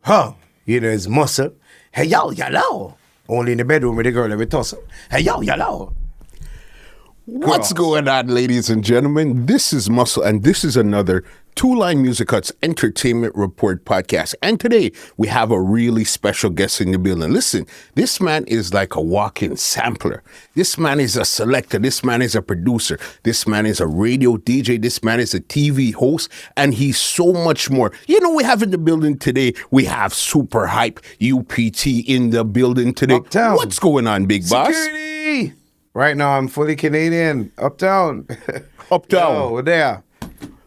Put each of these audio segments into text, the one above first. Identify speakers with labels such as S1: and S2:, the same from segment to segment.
S1: You know, it's muscle. Hey, yo, yellow. Only in the bedroom with the girl every tussle. Hey, yo, yellow.
S2: What's going on, ladies and gentlemen? This is Muscle, and this is another Two Line Music Hut's Entertainment Report podcast. And today, we have a really special guest in the building. Listen, this man is like a walk-in sampler. This man is a selector. This man is a producer. This man is a radio DJ. This man is a TV host, and he's so much more. You know, we have in the building today, we have Supa Hype, UPT in the building today.
S1: Uptown.
S2: What's going on, big boss?
S1: Security. Right now, I'm fully Canadian. Uptown.
S2: Uptown.
S1: Yo, we're there.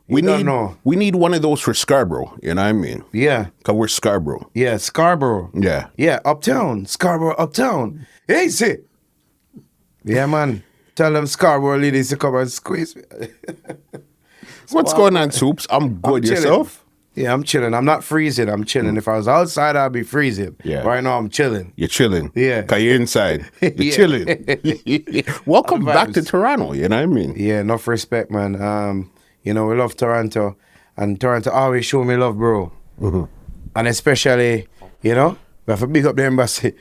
S2: We need one of those for Scarborough, you know what I mean?
S1: Yeah.
S2: Because we're Scarborough.
S1: Yeah, Scarborough.
S2: Yeah.
S1: Yeah, Uptown. Scarborough, Uptown. Hey, see. Yeah, man. Tell them Scarborough ladies to come and squeeze me.
S2: What's going on, Soups? I'm good.
S1: I'm
S2: Yourself?
S1: Yeah, I'm chilling. I'm not freezing. I'm chilling. If I was outside, I'd be freezing.
S2: Yeah.
S1: Right now, I'm chilling.
S2: You're chilling.
S1: Yeah.
S2: Because you're inside. You're
S1: Yeah.
S2: chilling. Welcome back to Toronto, you know what I mean?
S1: Yeah, enough respect, man. You know, we love Toronto. And Toronto always show me love, bro.
S2: Mm-hmm.
S1: And especially, you know, we have to big up the embassy.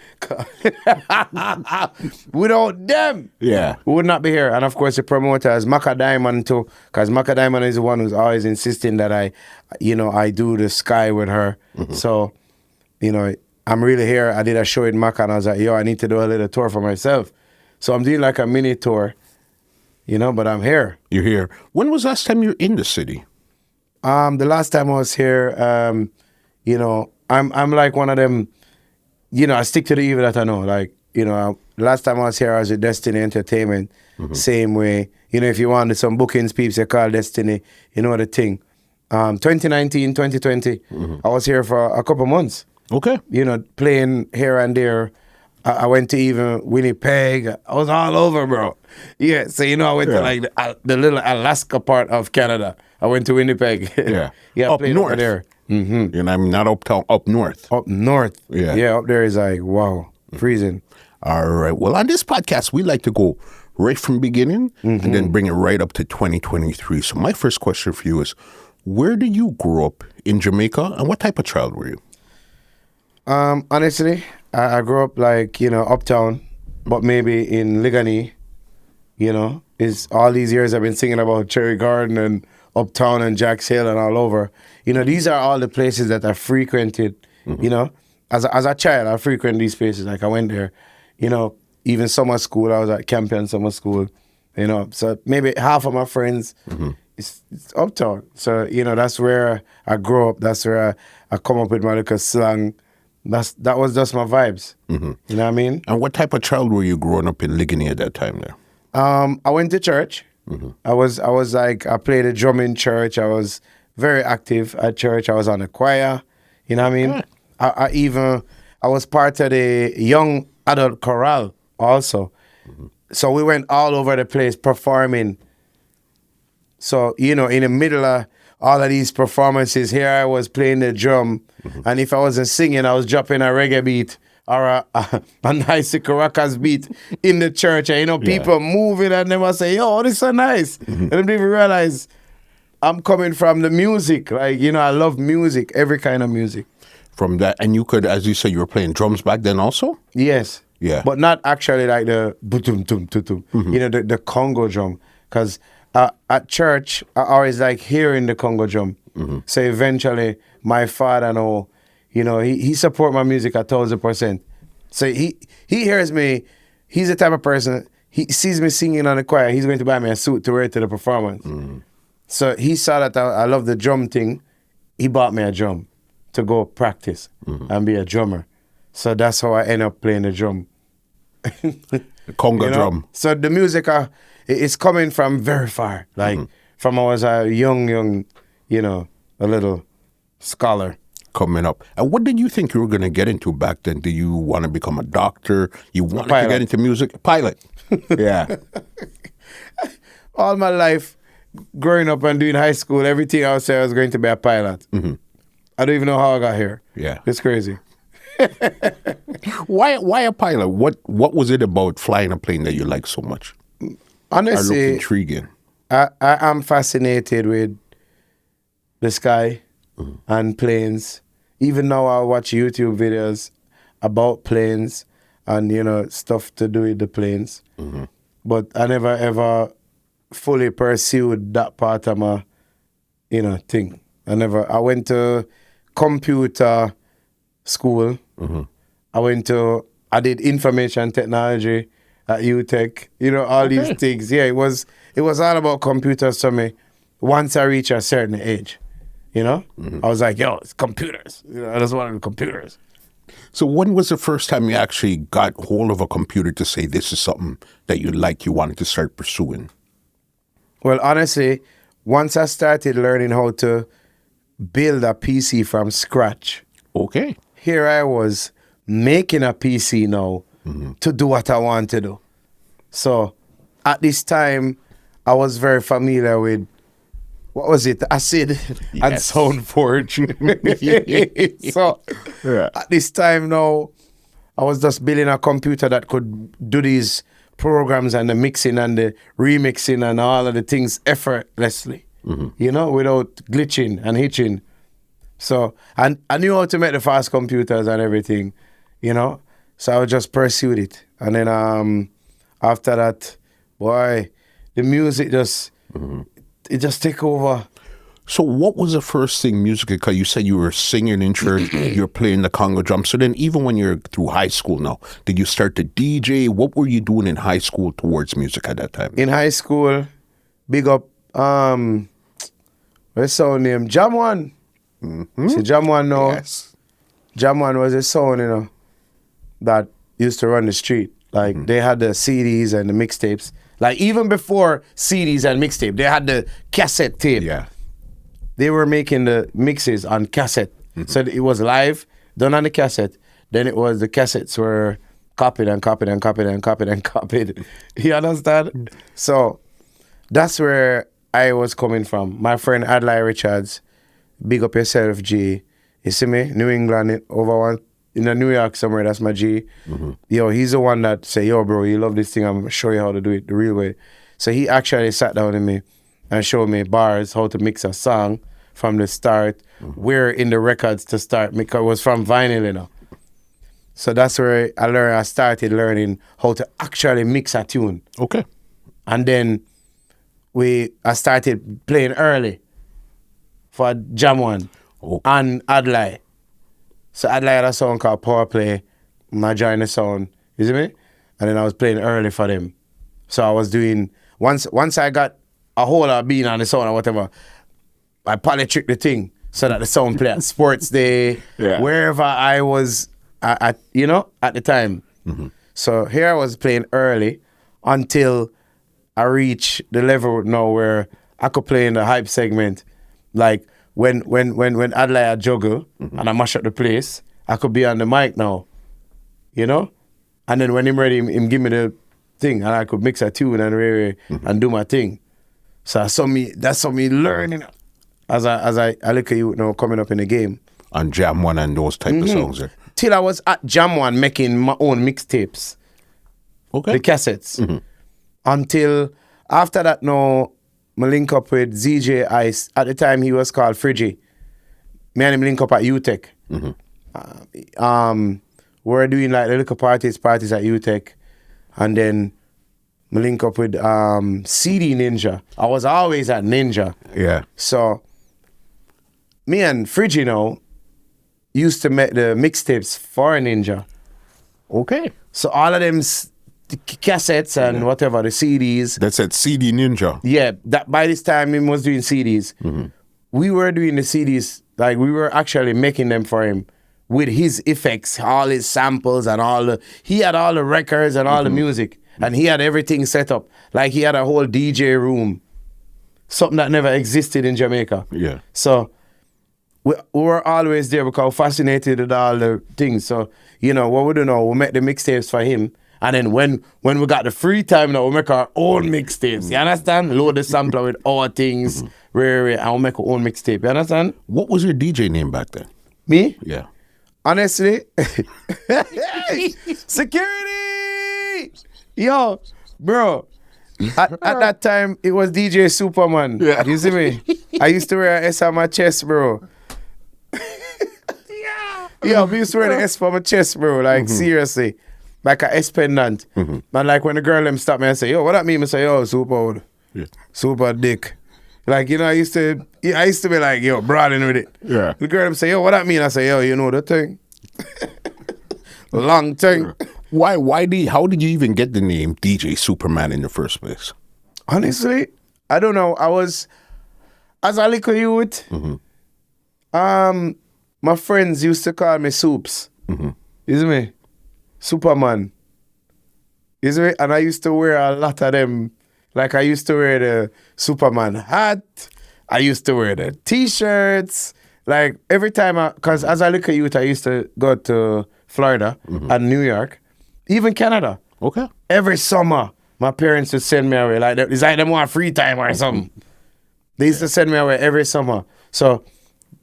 S1: Without them,
S2: Yeah.
S1: we would not be here. And of course, the promoters, Maka Diamond too, because Maka Diamond is the one who's always insisting that I do the sky with her.
S2: Mm-hmm.
S1: So, you know, I'm really here. I did a show in Maka and I was like, yo, I need to do a little tour for myself. So I'm doing like a mini tour, you know, but I'm here.
S2: You're here. When was the last time you were in the city?
S1: The last time I was here, you know, I'm like one of them, you know, I stick to the evil that I know. Like, you know, last time I was here, I was with Destiny Entertainment.
S2: Mm-hmm.
S1: Same way. You know, if you wanted some bookings, peeps, you call Destiny. You know the thing. 2019, 2020, I was here for a couple months.
S2: Okay.
S1: You know, playing here and there. I went to even Winnipeg. I was all over, bro. Yeah, so, you know, I went to like the little Alaska part of Canada. I went to Winnipeg.
S2: Yeah.
S1: Yeah,
S2: Up
S1: played
S2: north.
S1: over there. Mm-hmm.
S2: You know, I mean, not uptown, up north.
S1: Up north.
S2: Yeah.
S1: Yeah, up there is like, wow, freezing.
S2: All right. Well, on this podcast, we like to go right from the beginning and then bring it right up to 2023. So my first question for you is, where did you grow up in Jamaica and what type of child were you?
S1: Honestly, I grew up like, you know, uptown, but maybe in Ligani, you know, is all these years I've been singing about Cherry Garden and uptown and Jack's Hill and all over. You know, these are all the places that I frequented, you know. As a child, I frequented these places. Like I went there, you know, even summer school, I was at Campion Summer School, you know. So maybe half of my friends, it's uptown. So, you know, that's where I grew up. That's where I come up with my little slang. That was just my vibes. You know what I mean?
S2: And what type of child were you growing up in Ligani at that time there?
S1: I went to church. I was like, I played a drum in church. I was very active at church. I was on the choir. You know what I mean?
S2: Yeah.
S1: I was part of the young adult chorale also. So we went all over the place performing. So, you know, in the middle of all of these performances, here I was playing the drum. And if I wasn't singing, I was dropping a reggae beat or a nice Caracas beat in the church. And, you know, people moving and they must say, yo, this is so nice. And then people realize I'm coming from the music. Like, you know, I love music, every kind of music.
S2: From that, and you could, as you say, you were playing drums back then also?
S1: Yes.
S2: Yeah.
S1: But not actually like the butum-tum-tum-tum, you know, the Congo drum. Because at church, I always like hearing the Congo drum. So eventually, my father, you know, he support my music 1,000%. So he hears me. He's the type of person, he sees me singing on the choir, he's going to buy me a suit to wear to the performance. So he saw that I love the drum thing. He bought me a drum to go practice and be a drummer. So that's how I end up playing the drum.
S2: Congo drum.
S1: So the music it's coming from very far. Like from I was a young, you know, a little scholar.
S2: Coming up. And what did you think you were going to get into back then? Do you want to become a doctor? You wanted to get into music? Pilot. Yeah.
S1: All my life, growing up and doing high school, everything I would say I was going to be a pilot. I don't even know how I got here.
S2: Yeah.
S1: It's crazy.
S2: Why a pilot? What was it about flying a plane that you like so much?
S1: Honestly,
S2: Or looked intriguing.
S1: I am fascinated with the sky and planes. even now I watch YouTube videos about planes and, you know, stuff to do with the planes. But I never ever fully pursued that part of my, you know, thing. I went to computer school. I did information technology at UTech, you know, all these things. Yeah, it was all about computers to me once I reached a certain age, you know? I was like, yo, it's computers. You know, I just wanted computers.
S2: So when was the first time you actually got hold of a computer to say this is something that you wanted to start pursuing?
S1: Well, honestly, once I started learning how to build a PC from scratch.
S2: Okay.
S1: Here I was making a PC now to do what I want to do. So at this time, I was very familiar with, what was it? Acid and SoundForge. So at this time now, I was just building a computer that could do these programs and the mixing and the remixing and all of the things effortlessly, you know, without glitching and hitching. So and I knew how to make the fast computers and everything, you know. So I would just pursue it. And then after that, boy, the music just it just take over.
S2: So what was the first thing musically? Because you said you were singing in church, you're playing the Congo drum. So then even when you're through high school now, did you start to DJ? What were you doing in high school towards music at that time?
S1: In high school, big up, what's sound name? Jam One. See, Jam One now.
S2: Yes.
S1: Jam One was a sound, you know, that used to run the street. Like they had the CDs and the mixtapes. Like even before CDs and mixtape, they had the cassette tape.
S2: Yeah.
S1: They were making the mixes on cassette. So it was live, done on the cassette. Then it was the cassettes were copied and copied and copied and copied and copied. You understand? So that's where I was coming from. My friend Adlai Richards, big up yourself, G. You see me? New England, in New York somewhere, that's my G. Yo, he's the one that say, yo, bro, you love this thing, I'm going to show you how to do it the real way. So he actually sat down with me and showed me bars, how to mix a song from the start, where in the records to start, because it was from vinyl, you know. So that's where I started learning how to actually mix a tune.
S2: Okay.
S1: And then I started playing early for Jam One and Adlai. So Adlai had a song called Power Play, and I joined the sound, you see me? And then I was playing early for them. So I was doing, once I got a hold of being on the sound or whatever, I probably tricked the thing so that the sound play at sports day, wherever I was at you know, at the time. So here I was playing early until I reached the level now where I could play in the hype segment. Like when Adlai had juggle and I mash up the place, I could be on the mic now, you know? And then when him ready, him give me the thing and I could mix a tune and do my thing. So that's me learning as I look at you now coming up in the game.
S2: On Jam One and those type of songs.
S1: Till I was at Jam One making my own mixtapes.
S2: Okay.
S1: The cassettes. Until after that now, I link up with ZJ Ice. At the time he was called Friggy. Me and him link up at UTech. We were doing like the little parties at UTech. And then I link up with CD Ninja. I was always at Ninja.
S2: Yeah.
S1: So me and Friggy now used to make the mixtapes for Ninja.
S2: Okay.
S1: So all of them cassettes and whatever, the CDs.
S2: That's at CD Ninja.
S1: Yeah, that by this time he was doing CDs. We were doing the CDs, like we were actually making them for him with his effects, all his samples and he had all the records and all the music. And he had everything set up. Like he had a whole DJ room. Something that never existed in Jamaica.
S2: Yeah.
S1: So we were always there because we were fascinated with all the things. So, you know, what we do now, we make the mixtapes for him. And then when we got the free time now, we make our own mixtapes. You understand? Load the sampler with our things. And we'll make our own mixtape. You understand?
S2: What was your DJ name back then?
S1: Me?
S2: Yeah.
S1: Honestly, security! Yo, bro. At that time, it was DJ Superman. Yeah. You see me? I used to wear an S on my chest, bro. Yo, we used to wear the S for my chest, bro. Like, seriously. Like a S pendant. And like when the girl them stop me and say, yo, what that mean? I say, yo, super, super dick. Like, you know, I used to be like, yo, broadening with it.
S2: Yeah.
S1: The girl them say, yo, what that mean? I say, yo, you know the thing. Long thing.
S2: How did you even get the name DJ Superman in the first place?
S1: Honestly, I don't know. I was, as a little youth, my friends used to call me Soups. You see me? Superman. You see me? And I used to wear a lot of them. Like I used to wear the Superman hat. I used to wear the t-shirts. Like every time because as a little youth, I used to go to Florida and New York, even Canada.
S2: Okay.
S1: Every summer, my parents would send me away. Like it's like them want free time or something. They used to send me away every summer. So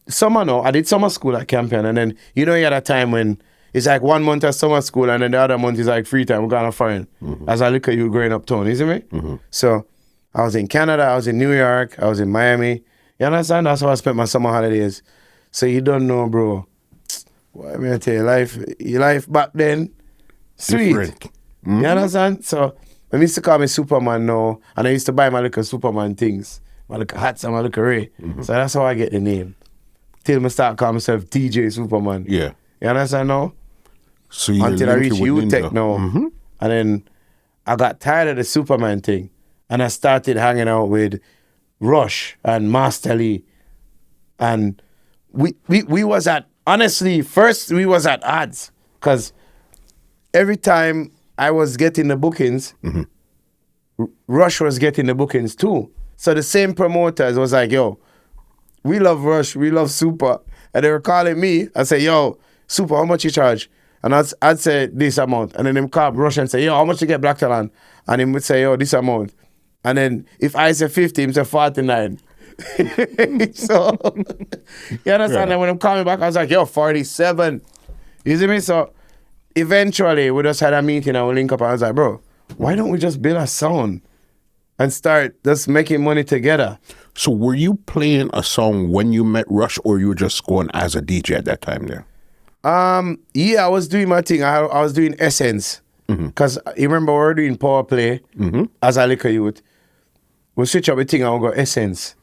S1: summer I did summer school at Campion, and then you know you had a time when it's like 1 month of summer school and then the other month is like free time. We're going to foreign. As I look at you growing up town, you see me? So I was in Canada, I was in New York, I was in Miami. You understand? That's how I spent my summer holidays. So you don't know, bro. What am I tell you? Your life back then, sweet.
S2: Different.
S1: You understand? So I used to call me Superman now, and I used to buy my little Superman things, my little hats and my little Ray. So that's how I get the name. Till I start calling myself DJ Superman.
S2: Yeah.
S1: You understand now?
S2: So
S1: until I reached U-Tech now. And then I got tired of the Superman thing. And I started hanging out with Rush and Master Lee. And we was at, honestly, first we was at odds. Because every time I was getting the bookings, Rush was getting the bookings too. So the same promoters was like, yo, we love Rush, we love Super. And they were calling me. I say, yo, Super, how much you charge? And I'd say this amount. And then him call Rush and say, yo, how much you get Black Talent? And him would say, yo, this amount. And then if I say 50, him say 49. So, you understand? And when I'm coming back, I was like, yo, 47. You see me? So eventually we just had a meeting and we link up and I was like, bro, why don't we just build a sound and start just making money together?
S2: So were you playing a song when you met Rush, or you were just going as a DJ at that time there?
S1: Yeah, I was doing my thing. I was doing Essence. Because you remember we were doing Power Play as a little youth. We switch up the thing and we go Essence.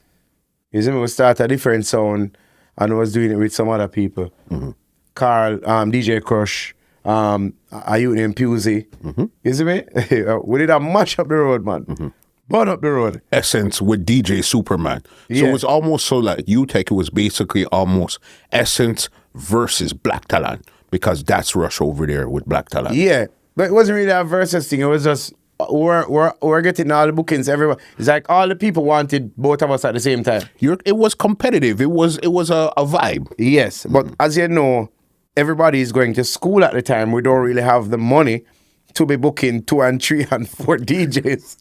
S1: You see me? We start a different sound and I was doing it with some other people. Carl, DJ Crush, a youth named Pusey. You see me? We did a mash up the road, man. Burn up the road.
S2: Essence with DJ Superman. So it was almost so like U-Tech, it was basically almost Essence versus Black Talent, because that's Rush over there with Black Talent.
S1: Yeah, but it wasn't really a versus thing. It was just, we're getting all the bookings, everyone. It's like all the people wanted both of us at the same time.
S2: It was competitive. It was a vibe.
S1: Yes, but as you know, everybody is going to school at the time. We don't really have the money to be booking 2 and 3 and 4 DJs.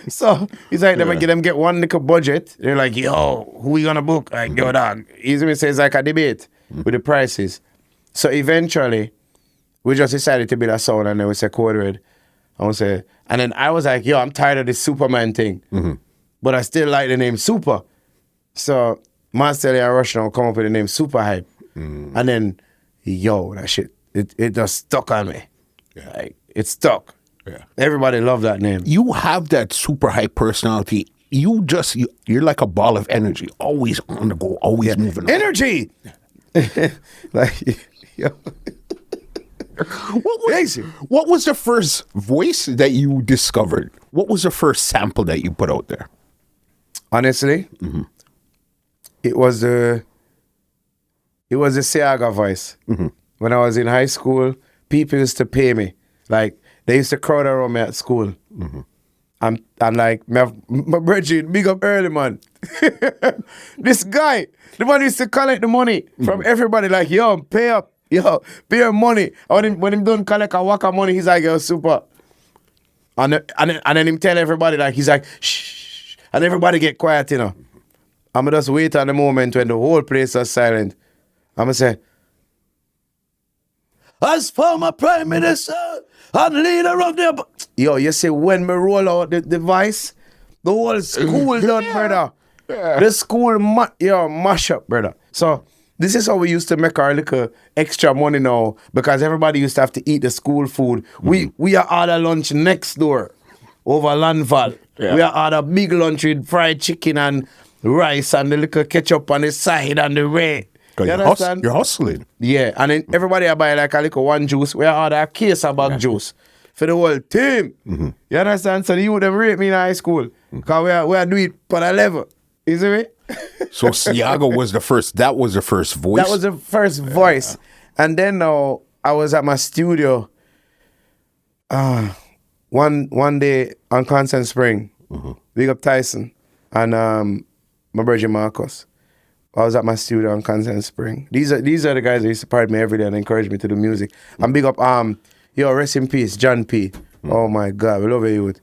S1: So it's like them get one little budget. They're like, yo, who we gonna book? Like, yo, dog. Easy says like a debate with the prices. So eventually, we just decided to build a sound, and then we said Code Red. And then I was like, yo, I'm tired of this Superman thing. But I still like the name Super. So Master and Rush now come up with the name Supa Hype. And then, yo, that shit, it just stuck on me. Like, it stuck. Everybody loved that name.
S2: You have that super hype personality. You're like a ball of energy, always on the go, always moving on.
S1: Energy! Like, yo.
S2: What was the first voice that you discovered? What was the first sample that you put out there?
S1: Honestly, it was the Seaga voice. When I was in high school, people used to pay me. Like, they used to crowd around me at school. I'm like, my brethren, big up early, man. This guy, the man used to collect the money from everybody, like, yo, pay up. Yo, pay your money. And when him done collect a whack of money, he's like, yo, Super. And then him tell everybody, like, he's like, shh. And everybody get quiet, you know. I'ma just wait on the moment when the whole place is silent. I'ma say, as for my Prime Minister and leader of the... Yo, you see, when me roll out the device, the whole school done, brother. The school, mash up, brother. So, This is how we used to make our little extra money now, because everybody used to have to eat the school food. We are order lunch next door over Landval.
S2: Yeah.
S1: We are order big lunch with fried chicken and rice and the little ketchup on the side and the red. You understand?
S2: You're hustling.
S1: Yeah, and then everybody I buy like a little one juice. We order a case of bag juice for the whole team. You understand? So you would have rate me in high school. Because we are do it for the level. You see me?
S2: So Siago was the first. That was the first voice.
S1: That was the first voice. And then I was at my studio one day on Constant Spring. Big up Tyson and my brother Marcus. I was at my studio on Constant Spring. These are the guys that used to support me every day and encourage me to do music. And big up rest in peace, John P. Oh my God, we love you, youth.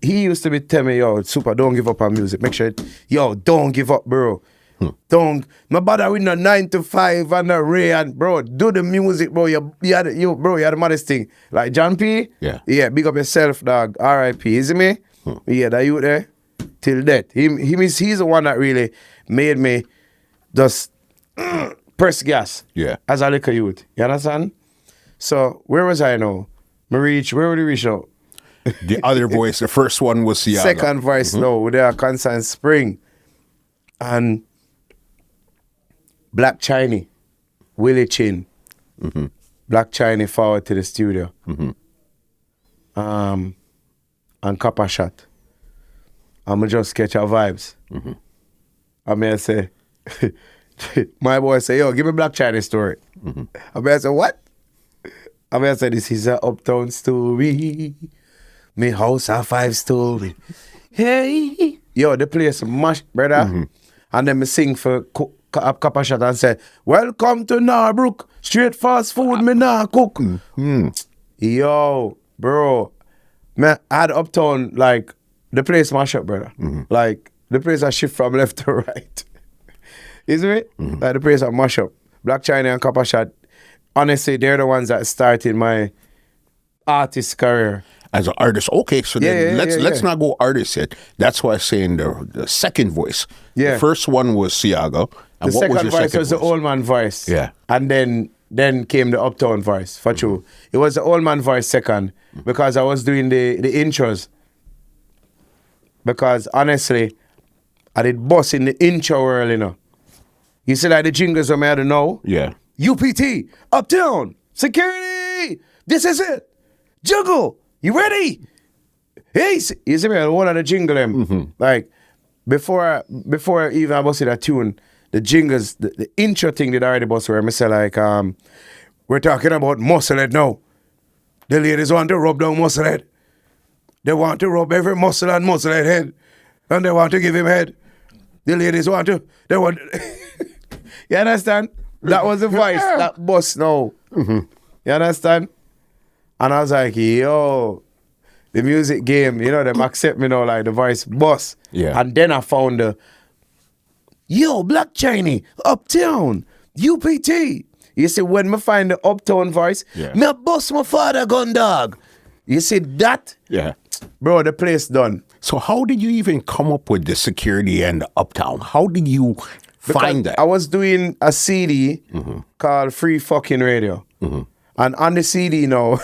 S1: He used to be telling me, yo, Supa, don't give up on music. Make sure, don't give up, bro. Don't, my brother with a 9 to 5 and a Ray and bro, do the music, bro. You are the maddest thing. Like John P. Yeah, big up yourself, dog. R.I.P. Is it me? Yeah, that you there till death. He's the one that really made me just press gas.
S2: Yeah.
S1: As a little youth. You understand? So where was I now? Where would you reach now?
S2: The other voice, the first one was Siago.
S1: Second voice now, with their Constant Spring. And Black Chiney, Willie Chin. Black Chiney forward to the studio. And Copper Shot. I'ma just catch our vibes. I mean, I say, my boy say, yo, give me Black Chiney story. I mean, I say, what? I mean, I say, this is a uptown story. Me house a 5-story. Hey. Yo, the place mash, brother. And then me sing for Copper Shot and say, welcome to Narbrook. Straight fast food, me nah cook. Yo, bro. Man, I had uptown, like, the place mash up, brother. Like, the place I shift from left to right. Isn't it? Like, the place I mash up. Black China and Copper Shot, honestly, they're the ones that started my artist career.
S2: As an artist. Okay, so then let's not go artist yet. That's why I'm saying the second voice.
S1: Yeah.
S2: The first one was Siago. And
S1: The
S2: what
S1: second
S2: was your
S1: voice
S2: second
S1: was the old man voice.
S2: Yeah.
S1: And then came the uptown voice, for true. It was the old man voice second, because I was doing the intros. Because honestly, I did boss in the intro world, you know. You see like the jingles I'm here to know?
S2: Yeah.
S1: UPT, uptown, security, this is it. Juggle, you ready? Hey, you see me, one of the jingle them. Like, before even I busted that tune, the jingles, the intro thing did already bust where I say like, we're talking about musclehead now. The ladies want to rub down musclehead. They want to rub every muscle on musclehead head. And they want to give him head. The ladies want to, they want You understand? That was the voice, that bust now. You understand? And I was like, yo, the music game, you know, them accept me now, like the voice bust.
S2: Yeah.
S1: And then I found the, yo, Black Chiney, uptown, UPT. You see, when me find the uptown voice, me bust my father gun dog. You see that?
S2: Yeah.
S1: Bro, the place done.
S2: So how did you even come up with the security and the uptown? How did you find that?
S1: I was doing a CD called Free Fucking Radio. And on the CD, you know,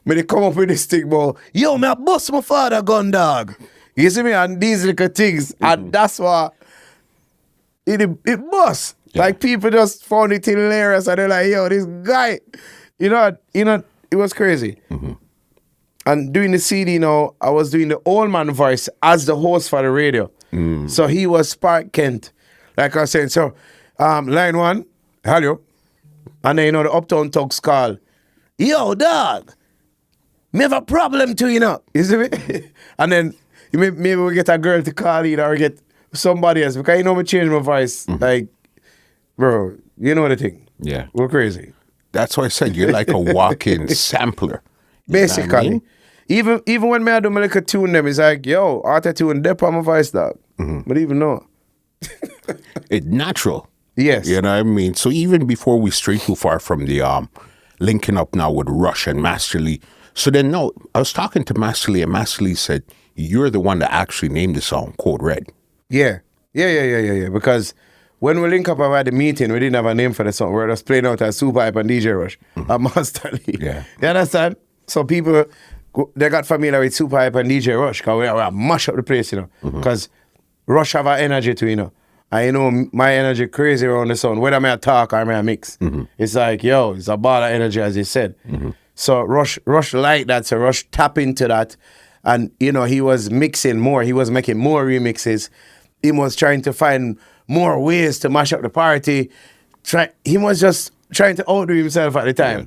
S1: when they come up with this thing, bro, yo, me bust my father gun dog. You see me? And these little things. And that's why it bust. Yeah. Like, people just found it hilarious. And they're like, yo, this guy, you know, it was crazy. And doing the CD, you know, I was doing the old man voice as the host for the radio. So he was Spark Kent. Like I was saying, so, line one, hello. And then, you know, the uptown thugs call, yo, dog, me have a problem too, you know. You see me? And then maybe we get a girl to call in or get somebody else. Because, you know, me change my voice. Like, bro, you know the thing.
S2: Yeah.
S1: We're crazy.
S2: That's why I said you're like a walk-in sampler.
S1: Basically. I mean? Even when me I do my little tune them, it's like, yo, auto-tune, dep on my voice, dog. But even know.
S2: It's natural.
S1: Yes.
S2: You know what I mean? So even before we stray too far from the linking up now with Rush and Master Lee. So then, no, I was talking to Master Lee, and Master Lee said, you're the one that actually named the song Code Red.
S1: Yeah. Because when we link up about the meeting, we didn't have a name for the song. We were just playing out as Supa Hype and DJ Rush at Master League.
S2: Yeah.
S1: You understand? So people, they got familiar with Supa Hype and DJ Rush because we mash up the place, you know. Because Rush have an energy too, you know. And you know, my energy crazy around the sound, whether I talk or I mix. It's like, yo, it's a ball of energy, as he said. So Rush like that, so Rush tap into that. And, you know, he was mixing more. He was making more remixes. He was trying to find more ways to mash up the party. He was just trying to outdo himself at the time. Yeah.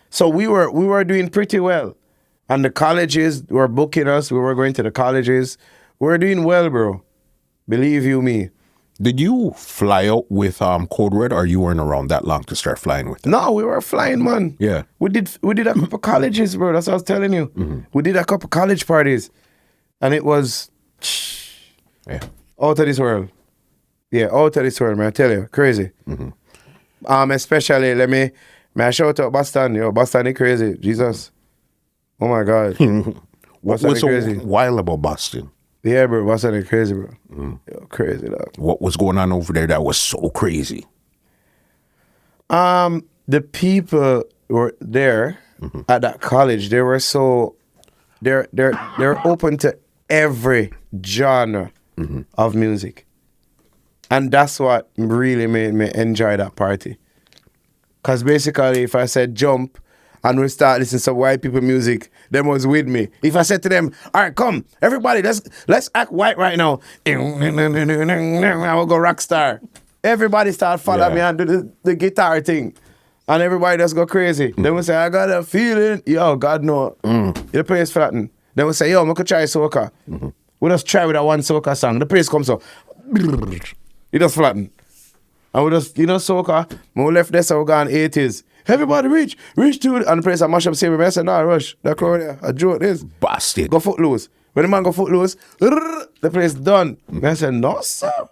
S1: So we were doing pretty well. And the colleges were booking us. We were going to the colleges. We were doing well, bro. Believe you me.
S2: Did you fly out with Code Red, or you weren't around that long to start flying with them?
S1: No, we were flying, man.
S2: Yeah.
S1: We did a couple colleges, bro. That's what I was telling you. We did a couple college parties. And it was out of this world. Yeah, out of this world, man. I tell you, crazy. Especially, may I shout out Boston. Yo, Boston is crazy. Jesus. Oh my God.
S2: What's so wild about Boston?
S1: Yeah, bro, Boston is crazy, bro. Yo, crazy, dog.
S2: What was going on over there that was so crazy?
S1: The people were there at that college. They were so they're open to every genre of music. And that's what really made me enjoy that party. Because basically, if I said jump and we start listening to white people music, them was with me. If I said to them, all right, come, everybody, let's act white right now. I will go rock star. Everybody start following me and do the guitar thing. And everybody just go crazy. Then we say, I got a feeling. Yo, God no. The place flatten. Then we say, yo, we could try soca. We just try with that one soca song. The place comes up. It just flatten. And we just, soca. When we left there, so we gone 80s. Everybody reach to it. And the place I mash up same. I said, nah, Rush. That crowd there, I drew this.
S2: Bastard.
S1: Go footloose. When the man go footloose, the place done. I said, no, sir.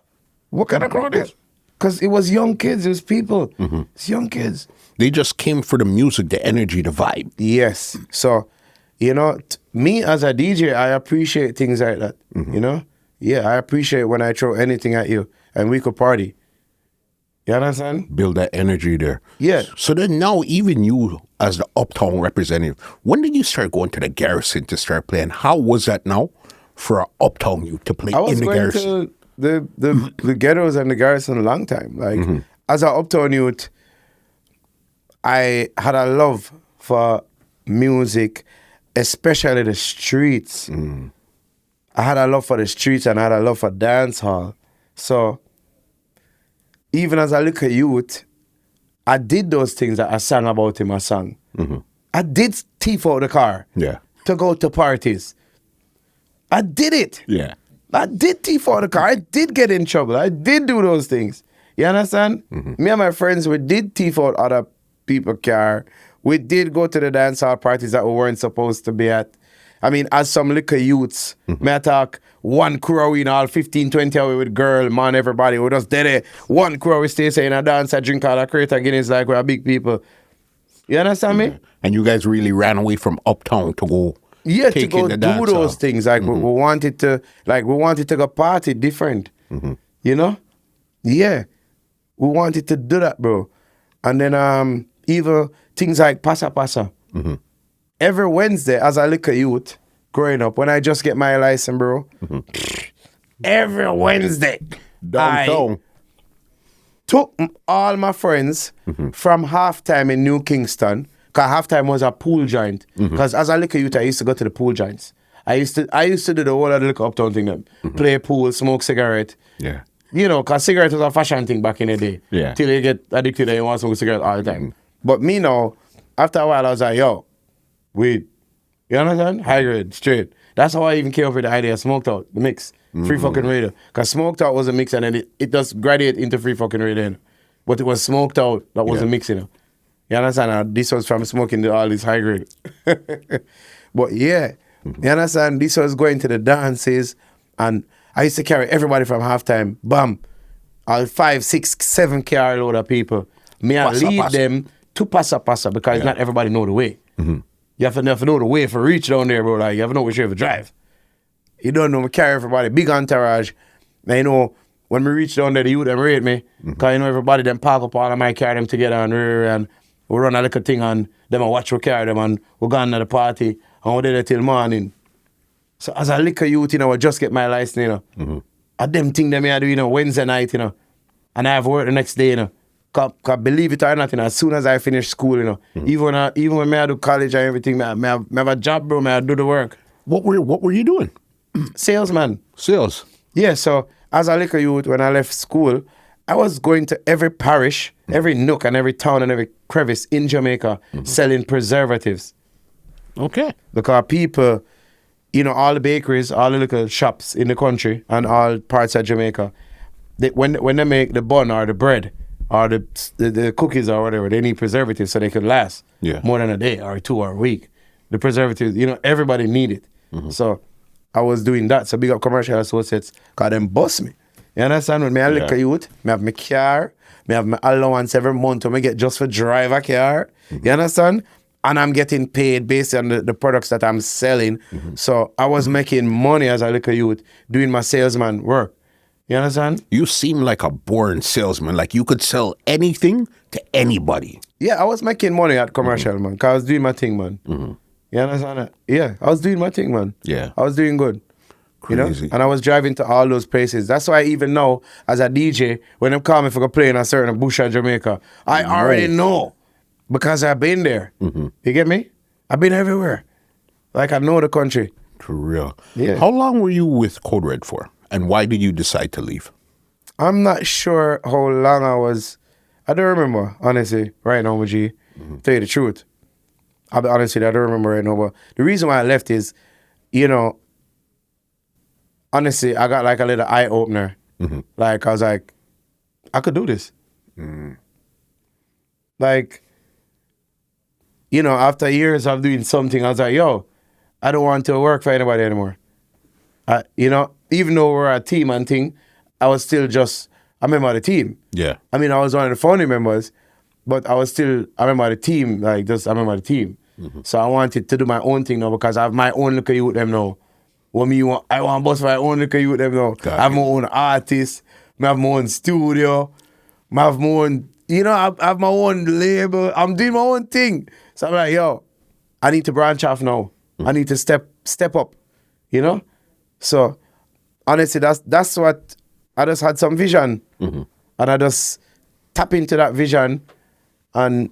S1: What kind of crowd is? Because it was young kids, it was people. It's young kids.
S2: They just came for the music, the energy, the vibe.
S1: Yes. So, me as a DJ, I appreciate things like that. Yeah, I appreciate when I throw anything at you and we could party. You understand?
S2: Build that energy there.
S1: Yeah.
S2: So then now, even you as the Uptown representative, when did you start going to the Garrison to start playing? How was that now for an Uptown youth to play in the Garrison?
S1: I was going to the ghettos and the Garrison a long time. Like, as an Uptown youth, I had a love for music, especially the streets. I had a love for the streets and I had a love for dance hall. So, even as a little youth, I did those things that I sang about in my song. I did thief out the car to go to parties. I did it.
S2: Yeah.
S1: I did thief out the car. I did get in trouble. I did do those things. You understand? Me and my friends, we did thief out other people's car. We did go to the dance hall parties that we weren't supposed to be at. I mean, as some little youths, may I talk one crew in all 15, 20 hours with girl, man, everybody. We just did it. One crew we stay saying a dance, I drink all the crate of Guinness like we're big people. You understand me?
S2: And you guys really ran away from Uptown to go
S1: to go do those things. Like we wanted to go party different. You know? Yeah. We wanted to do that, bro. And then even things like Pasa Pasa. Every Wednesday, as a little youth, growing up, when I just get my license, bro, every Wednesday,
S2: downtown,
S1: I took all my friends from halftime in New Kingston, because halftime was a pool joint. Because as a little youth, I used to go to the pool joints. I used to do the whole of the little Uptown thing, play pool, smoke cigarette.
S2: Yeah.
S1: You know, because cigarette was a fashion thing back in the day.
S2: Yeah.
S1: Till you get addicted and you want to smoke cigarette all the time. But me now, after a while, I was like, yo, weed. You understand? High grade, straight. That's how I even came up with the idea of Smoked Out, the mix. Free fucking radio. Because Smoked Out was a mix and then it does graduate into free fucking radio. But it was Smoked Out that was a mix, you know. You understand? And this was from smoking all this high grade. But yeah, you understand? This was going to the dances and I used to carry everybody from halftime. Bam. All 5, 6, 7 car load of people. Me I lead them to Pasa Pasa because not everybody know the way. You have to know the way for reach down there, bro. Like, you have to know which way to drive. You don't know, we carry everybody. Big entourage. And, when we reach down there, the youth them rate me. Because you know everybody them park up all of my car them together and we run a little thing and them a watch we carry them and we gone to the party and we did it till morning. So as a liquor youth, you know, I just get my license, you know. I them thing them I do, you know, Wednesday night, you know. And I have work the next day, you know. Cause believe it or not, you know, as soon as I finish school, you know, even when I do college and everything, I have a job, bro, I do the work.
S2: What were you doing?
S1: Salesman.
S2: Sales.
S1: Yeah, so as a liquor youth, when I left school, I was going to every parish, every nook and every town and every crevice in Jamaica selling preservatives.
S2: Okay.
S1: Because people, you know, all the bakeries, all the liquor shops in the country and all parts of Jamaica, when they make the bun or the bread or the cookies or whatever, they need preservatives so they could last more than a day or 2 or a week. The preservatives, you know, everybody need it. So I was doing that. So big up Commercial Associates, because them bust me. You understand? When I liquor youth, I have my car, I have my allowance every month when I get just for drive a car. You understand? And I'm getting paid based on the products that I'm selling. So I was making money as a liquor youth doing my salesman work. You understand?
S2: You seem like a born salesman. Like you could sell anything to anybody.
S1: Yeah, I was making money at Commercial, man, because I was doing my thing, man. You understand that? Yeah, I was doing my thing, man.
S2: Yeah.
S1: I was doing good.
S2: Crazy.
S1: You know? And I was driving to all those places. That's why even now, as a DJ, when them call me for play in a certain bush of Jamaica, I already know because I've been there. You get me? I've been everywhere. Like I know the country.
S2: For real.
S1: Yeah.
S2: How long were you with Code Red for? And why did you decide to leave?
S1: I'm not sure how long I was. I don't remember, honestly, right now, G. Tell you the truth. Honestly, I don't remember right now. But the reason why I left is, you know, honestly, I got like a little eye opener. Like, I was like, I could do this. Like, you know, after years of doing something, I was like, yo, I don't want to work for anybody anymore. You know, even though we're a team and thing, I was still just a member of the team.
S2: Yeah.
S1: I mean, I was one of the founding members, but I was still a member of the team, like just a member of the team. So I wanted to do my own thing now because I have my own liquor youth them now. I want to bust my own liquor youth them now. I have my own artist, I have my own studio, I have my own, you know, I have my own label. I'm doing my own thing. So I'm like, yo, I need to branch off now. I need to step up, you know? So honestly, that's what, I just had some vision. And I just tap into that vision and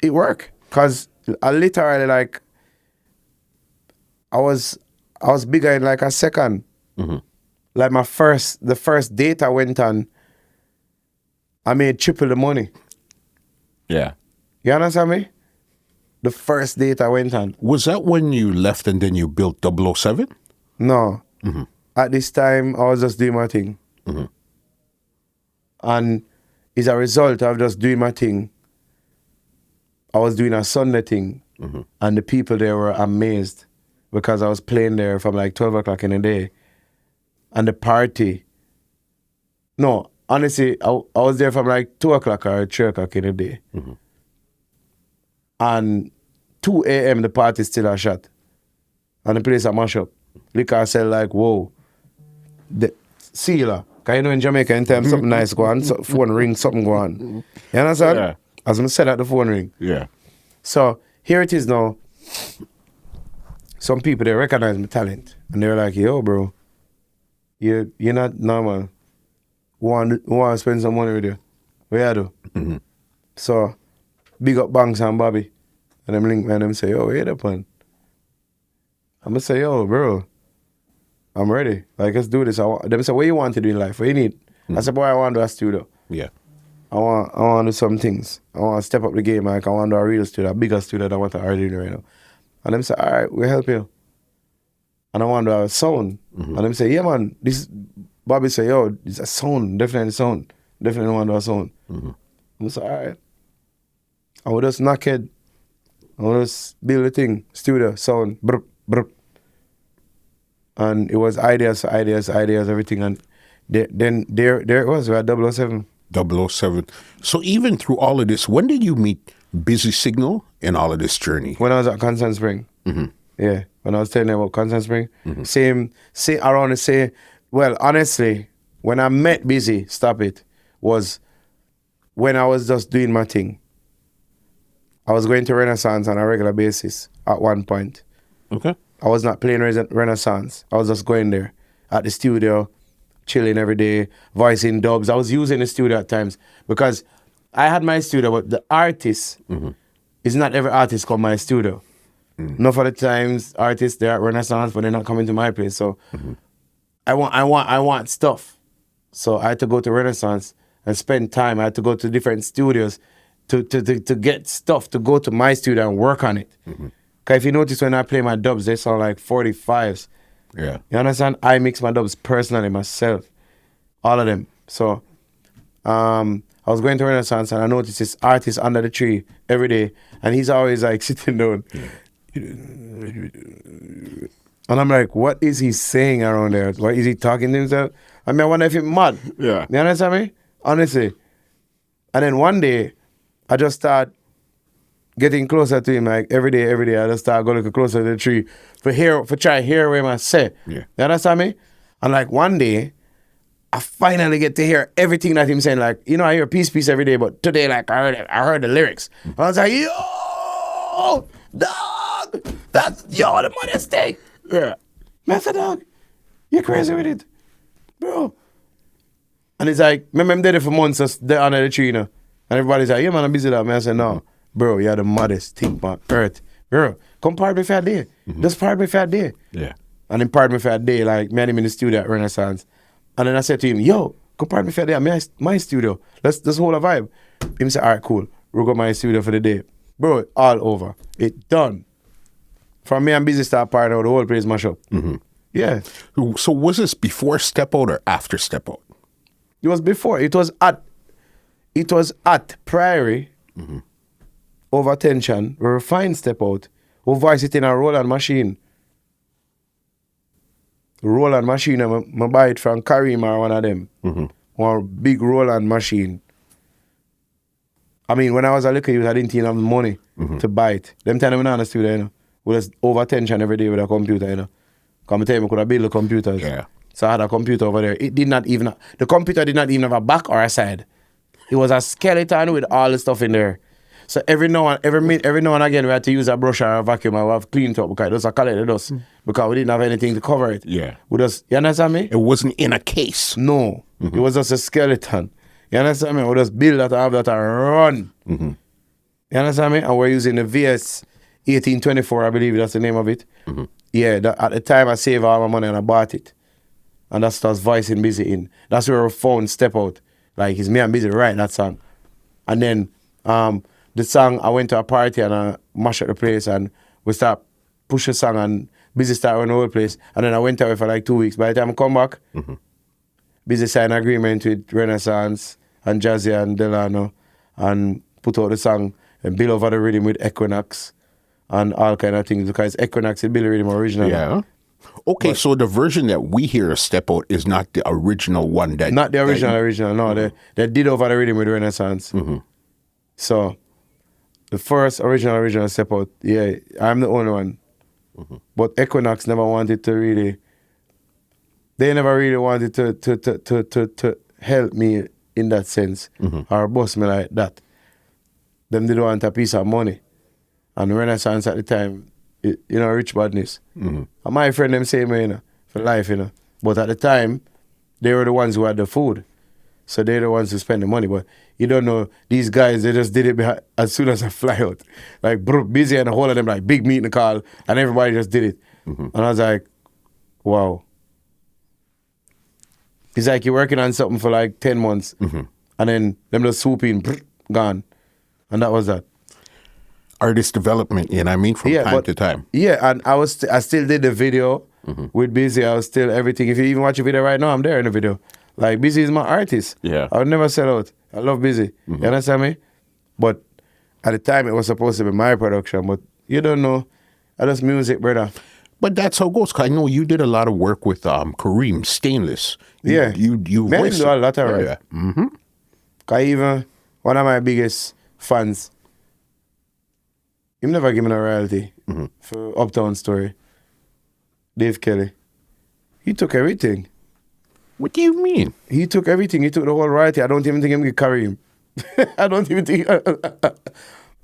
S1: it worked. Because I literally like, I was bigger in like a second. Like the first date I went on, I made triple the money.
S2: Yeah.
S1: You understand me? The first date I went on.
S2: Was that when you left and then you built 007?
S1: No. At this time, I was just doing my thing. And as a result of just doing my thing, I was doing a Sunday thing. And the people there were amazed because I was playing there from like 12 o'clock in the day. And the party, no, honestly, I was there from like 2 o'clock or 3 o'clock in the day. And 2 a.m. the party still a shot. And the place a mash up. Liquor sell like, whoa. The sealer. Because you know in Jamaica, anytime something nice go on, phone ring, something go on. You understand?
S2: Yeah.
S1: As I said at the phone ring.
S2: Yeah.
S1: So here it is now. Some people, they recognize my talent. And they're like, yo, bro, you're not normal. Want to spend some money with you. What you do? So, big up Banks and Bobby. And them link me and them say, yo, wait up, man. I'm going to say, yo, bro, I'm ready. Like, let's do this. Them say, what you want to do in life? What you need? I said, boy, I want to do a studio.
S2: Yeah.
S1: I want to do some things. I want to step up the game. Like, I want to do a real studio, a bigger studio than what I already do right now. And them say, all right, we'll help you. And I want to have a sound. And them say, yeah, man, Bobby say, yo, it's a sound, definitely sound. Definitely want to do a sound. I say, all right. I would just knock it. I would just build a thing, studio, sound, brr, brr. And it was ideas, everything. And then there it was, we had 007.
S2: 007. So even through all of this, when did you meet Busy Signal in all of this journey?
S1: When I was at Constant Spring. Yeah, when I was telling you about Constant Spring. Same, around the same. Well, honestly, when I met Busy, Stop It, was when I was just doing my thing. I was going to Renaissance on a regular basis at one point.
S2: Okay.
S1: I was not playing Renaissance. I was just going there at the studio, chilling every day, voicing dubs. I was using the studio at times because I had my studio, but the artist is not every artist come my studio. Enough of the times artists they're at Renaissance, but they're not coming to my place. So I want stuff. So I had to go to Renaissance and spend time. I had to go to different studios to get stuff to go to my studio and work on it. Because if you notice when I play my dubs, they sound like 45s.
S2: Yeah.
S1: You understand? I mix my dubs personally myself. All of them. So I was going to Renaissance and I noticed this artist under the tree every day. And he's always like sitting down. And I'm like, what is he saying around there? What is he talking to himself? I mean, I wonder if he's mad.
S2: Yeah.
S1: You understand me? Honestly. And then one day, I just start getting closer to him, like every day, I just start going closer to the tree for try to hear what he say.
S2: Yeah.
S1: You understand me? And like one day, I finally get to hear everything that him saying. Like, you know, I hear peace every day, but today, like, I heard the lyrics. I was like, yo, dog, that's the moneyest thing.
S2: Yeah.
S1: Man, I said, dog, you crazy with it, bro. And he's like, remember I'm there for months, just there under the tree, you know. And everybody's like, yeah, man, I'm busy that. Man, I said, no, bro, you're the maddest thing on earth. Bro, come part me for a day. Just part me for a day.
S2: Yeah.
S1: And then part me for a day, like, me and him in the studio at Renaissance. And then I said to him, yo, come part me for a day at my studio. Let's hold a vibe. Him said, all right, cool. We'll go to my studio for the day. Bro, all over. It done. From me and Busy start part out, the whole place mash up. Yeah.
S2: So was this before Step Out or after Step Out?
S1: It was before. It was at Priory, over Tension, we refined Step Out. We voice it in a Roland machine. Roland machine, I buy it from Karim or one of them. One big Roland machine. I mean, when I was a little youth, I didn't even have the money to buy it. Them time I'm not in the studio, you know. We was over Tension every day with a computer, you know. Come tell me, I could have built the computers.
S2: Yeah.
S1: So I had a computer over there. The computer did not even have a back or a side. It was a skeleton with all the stuff in there. So every now and again, we had to use a brush or a vacuum and we have cleaned it up because it was a collected dust. Because we didn't have anything to cover it.
S2: Yeah.
S1: We just, you understand me?
S2: It wasn't in a case.
S1: No. It was just a skeleton. You understand me? We just build that and have that and run. You understand me? And we're using the VS 1824, I believe that's the name of it. Yeah, at the time I saved all my money and I bought it. And that's voicing Busy in. That's where we found Step Out. Like, it's me and Busy writing that song. And then the song, I went to a party and I mashed up the place and we start push the song and Busy started on the whole place. And then I went away for like 2 weeks. By the time I come back, Busy signed an agreement with Renaissance and Jazzy and Delano and put out the song and build over the rhythm with Equinox and all kind of things because Equinox is build the rhythm originally.
S2: Yeah. Okay, so the version that we hear of Step Out is not the original one that...
S1: Not the original, no. They did over the rhythm with Renaissance. So, the first original Step Out, yeah, I'm the only one. But Equinox never wanted to really... They never really wanted to help me in that sense or boss me like that. Them didn't want a piece of money. And Renaissance at the time, you know, rich badness. And my friend them same way, you know, for life, you know. But at the time, they were the ones who had the food. So they're the ones who spend the money. But you don't know, these guys, they just did it as soon as I fly out. Like, bro, Busy and the whole of them, like, big meeting call, and everybody just did it. And I was like, wow. It's like you're working on something for like 10 months, and then them just swoop in, gone. And that was that.
S2: Artist development, you know what I mean, from time to time.
S1: Yeah, and I still did the video with Busy. I was still everything. If you even watch a video right now, I'm there in the video. Like, Busy is my artist.
S2: Yeah.
S1: I would never sell out. I love Busy. You understand me? But at the time, it was supposed to be my production. But you don't know. I just music, brother.
S2: But that's how it goes. 'Cause I know you did a lot of work with Kareem Stainless. You
S1: Man,
S2: voiced
S1: do a lot of right.
S2: Yeah.
S1: Cause even one of my biggest fans, he never give me a royalty for Uptown Story. Dave Kelly. He took everything.
S2: What do you mean?
S1: He took everything. He took the whole royalty. I don't even think him could carry him. I don't even think.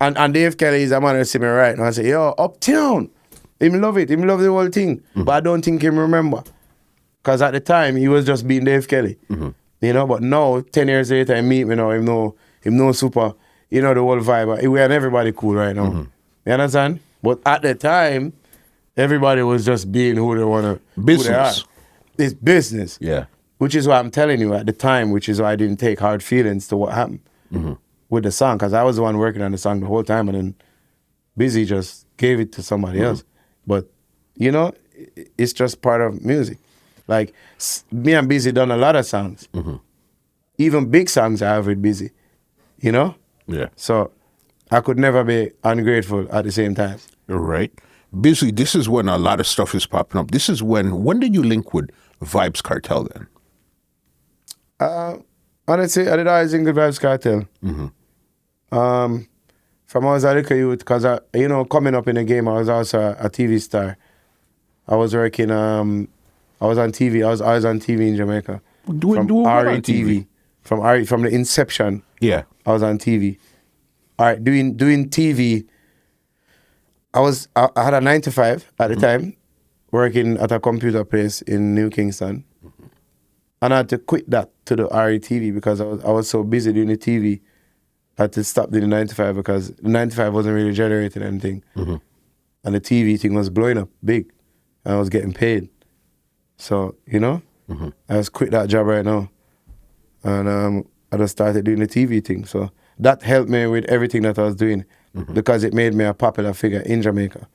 S1: and Dave Kelly is a man who see me right now. I say, yo, Uptown. Him love it. Him love the whole thing. But I don't think him remember. Because at the time, he was just being Dave Kelly. You know, but now, 10 years later, I meet me now. Him know Supa. You know the whole vibe. We and everybody cool right now. You understand? But at the time, everybody was just being who they want to.
S2: Business.
S1: It's business.
S2: Yeah.
S1: Which is why I'm telling you at the time, which is why I didn't take hard feelings to what happened with the song, because I was the one working on the song the whole time, and then Busy just gave it to somebody else. But, you know, it's just part of music. Like, me and Busy done a lot of songs. Even big songs I have with Busy, you know?
S2: Yeah.
S1: So I could never be ungrateful at the same time.
S2: Right. Busy, this is when a lot of stuff is popping up. This is when did you link with Vybz Kartel then?
S1: Honestly, I did always think of Vybz Kartel. From I was a little youth, because, you know, coming up in the game, I was also a TV star. I was working, I was on TV. I was on TV in Jamaica.
S2: Doing what on TV?
S1: From the inception.
S2: Yeah.
S1: I was on TV. All right, doing TV. I had a 9 to 5 at the time, working at a computer place in New Kingston. And I had to quit that to the RETV because I was so busy doing the TV. I had to stop doing the 9 to 5 because the 9 to 5 wasn't really generating anything. And the TV thing was blowing up big. And I was getting paid. So, you know, I just quit that job right now. And I just started doing the TV thing. So that helped me with everything that I was doing because it made me a popular figure in Jamaica.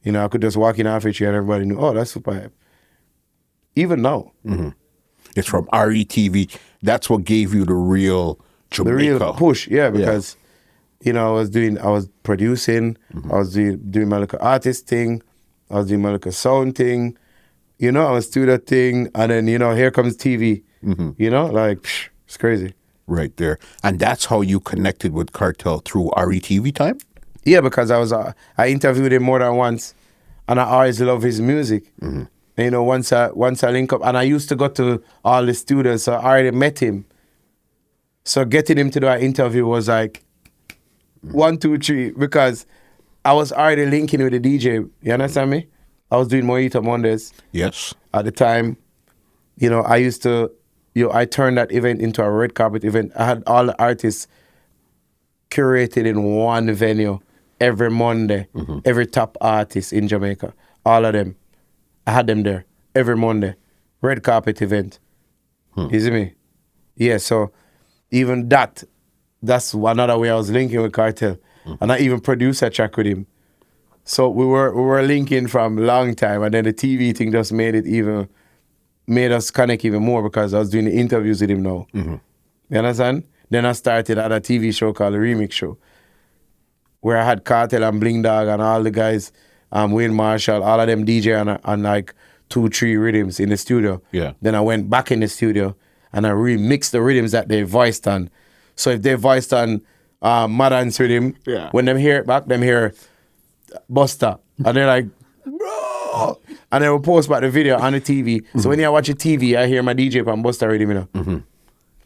S1: You know, I could just walk in Africa and everybody knew, oh, that's Supa Hype. Even now.
S2: It's from RETV. That's what gave you the real Jamaica.
S1: The real push, yeah, because, you know, I was producing, I was doing my little artist thing, I was doing my little sound thing, you know, I was doing that thing, and then, you know, here comes TV, you know, like, psh, it's crazy.
S2: Right there. And that's how you connected with Kartel through RETV time?
S1: Yeah, because I interviewed him more than once, and I always love his music. And, you know, once I link up, and I used to go to all the studios, so I already met him. So getting him to do an interview was like 1, 2, 3, because I was already linking with the DJ. You understand me? I was doing Mojito Mondays.
S2: Yes.
S1: At the time, you know, I turned that event into a red carpet event. I had all the artists curated in one venue every Monday. Every top artist in Jamaica, all of them. I had them there every Monday. Red carpet event. You see me? Yeah, so even that's another way I was linking with Kartel. And I even produced a track with him. So we were linking from a long time, and then the TV thing just made us connect even more because I was doing the interviews with him now. You understand? Then I started at a TV show called The Remix Show, where I had Kartel and Bling Dog and all the guys, Wayne Marshall, all of them DJ on like 2, 3 rhythms in the studio.
S2: Yeah.
S1: Then I went back in the studio and I remixed the rhythms that they voiced on. So if they voiced on Madden's rhythm, when them hear it back, them hear Buster. And they're like, bro! And they will post back the video on the TV. So when I watch the TV, I hear my DJ from Buster rhythm, you know.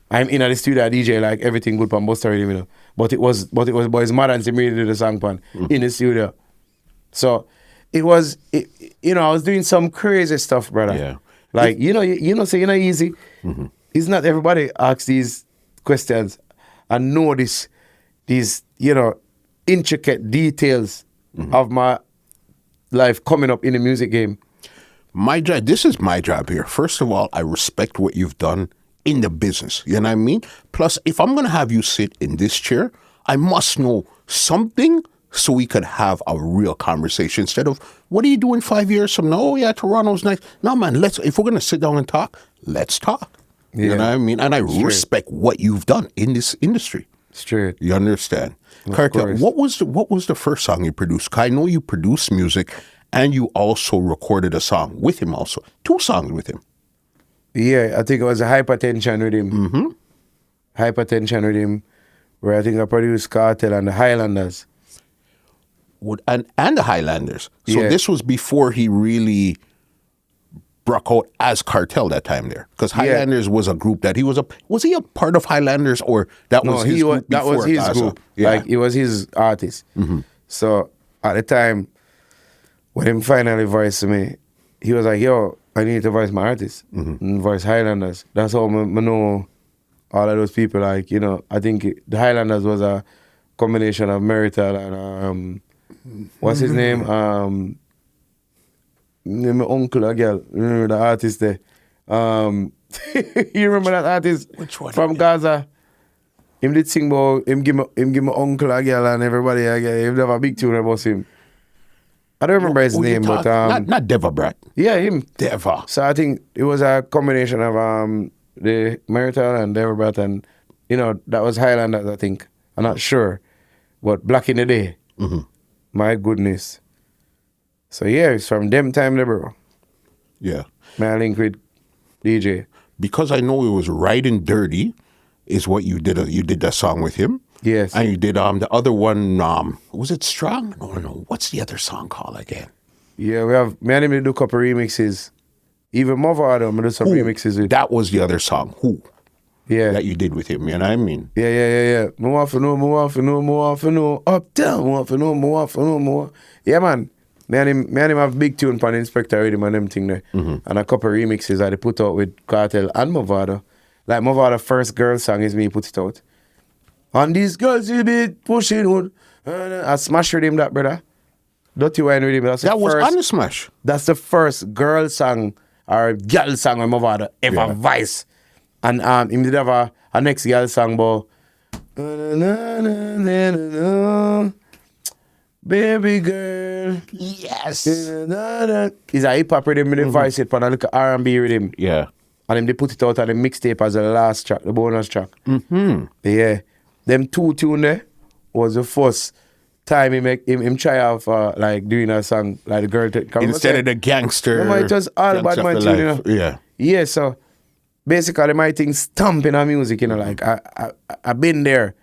S1: I'm in at the studio, I DJ like everything good from Buster rhythm, you know. But it was Boys Madden's immediately did the song pan in the studio. So it was, you know, I was doing some crazy stuff, brother.
S2: Yeah.
S1: Like, you know, so you know, easy. It's not everybody asks these questions and know these, you know, intricate details of my life coming up in the music game.
S2: My job, this is my job here. First of all, I respect what you've done in the business. You know what I mean? Plus, if I'm going to have you sit in this chair, I must know something so we could have a real conversation instead of, what are you doing 5 years from now? Oh, yeah, Toronto's nice. No, man, if we're going to sit down and talk, let's talk. Yeah. You know what I mean? And I respect what you've done in this industry.
S1: Straight.
S2: You understand? Kartel, what was the first song you produced? I know you produced music and you also recorded a song with him also. 2 songs with him.
S1: Yeah, I think it was a Hypertension with him. Hypertension with him, where I think I produced Kartel and the Highlanders.
S2: And the Highlanders. So this was before he really broke out as Cartel that time there? Because Highlanders was a group that was he a part of Highlanders, or that was his group
S1: that was his
S2: Gaza?
S1: group.
S2: Yeah.
S1: Like, it was his artist. So at the time, when him finally voiced me, he was like, yo, I need to voice my artist and voice Highlanders. That's how I know all of those people. Like, you know, I think the Highlanders was a combination of Merital and what's his name? My uncle, a girl, remember the artist there? You remember that artist?
S2: Which one?
S1: From Gaza? Him did sing about him give my uncle a girl and everybody a girl. Him have a big tune about him. I don't remember his name, but
S2: not Deva Brat.
S1: yeah, him.
S2: Deva.
S1: So I think it was a combination of the Marital and Deverbrat, and you know, that was Highlanders, I think. I'm not sure. But back in the day, my goodness. So yeah, it's from them time there, bro.
S2: Yeah.
S1: My link with DJ.
S2: Because I know it was Riding Dirty is what you did. You did that song with him.
S1: Yes.
S2: And you did the other one, was it Strong? No. What's the other song called again?
S1: Yeah, we have, me and him do a couple remixes. Even Mavado, I do some remixes with.
S2: That was the other song, Who?
S1: Yeah.
S2: That you did with him, you know what I mean?
S1: Yeah. More want to know. Uptown, more want to know. Yeah, man. Me and him have big tune for the Inspector Riddim and them thing there. And a couple remixes that they put out with Kartel and Mavado. Like Mavado first girl song is me put it out. And these girls you be pushing on. I smashed Riddim that, brother. Dutty Wine Riddim.
S2: That was on the Smash.
S1: That's the first girl song or girl song with Mavado ever voice. And him did have a next girl song about baby girl.
S2: Yes.
S1: He's a hip hop rhythm, with the voice it, but a little R&B rhythm.
S2: Yeah.
S1: And they put it out on the mixtape as the last track, the bonus track. Yeah. Them two tune there was the first time him try out like doing a song like the girl.
S2: Instead of the gangster.
S1: No, it was all about my tune, you know.
S2: Yeah.
S1: Yeah, so basically my thing stamping on music, you know, like I've been there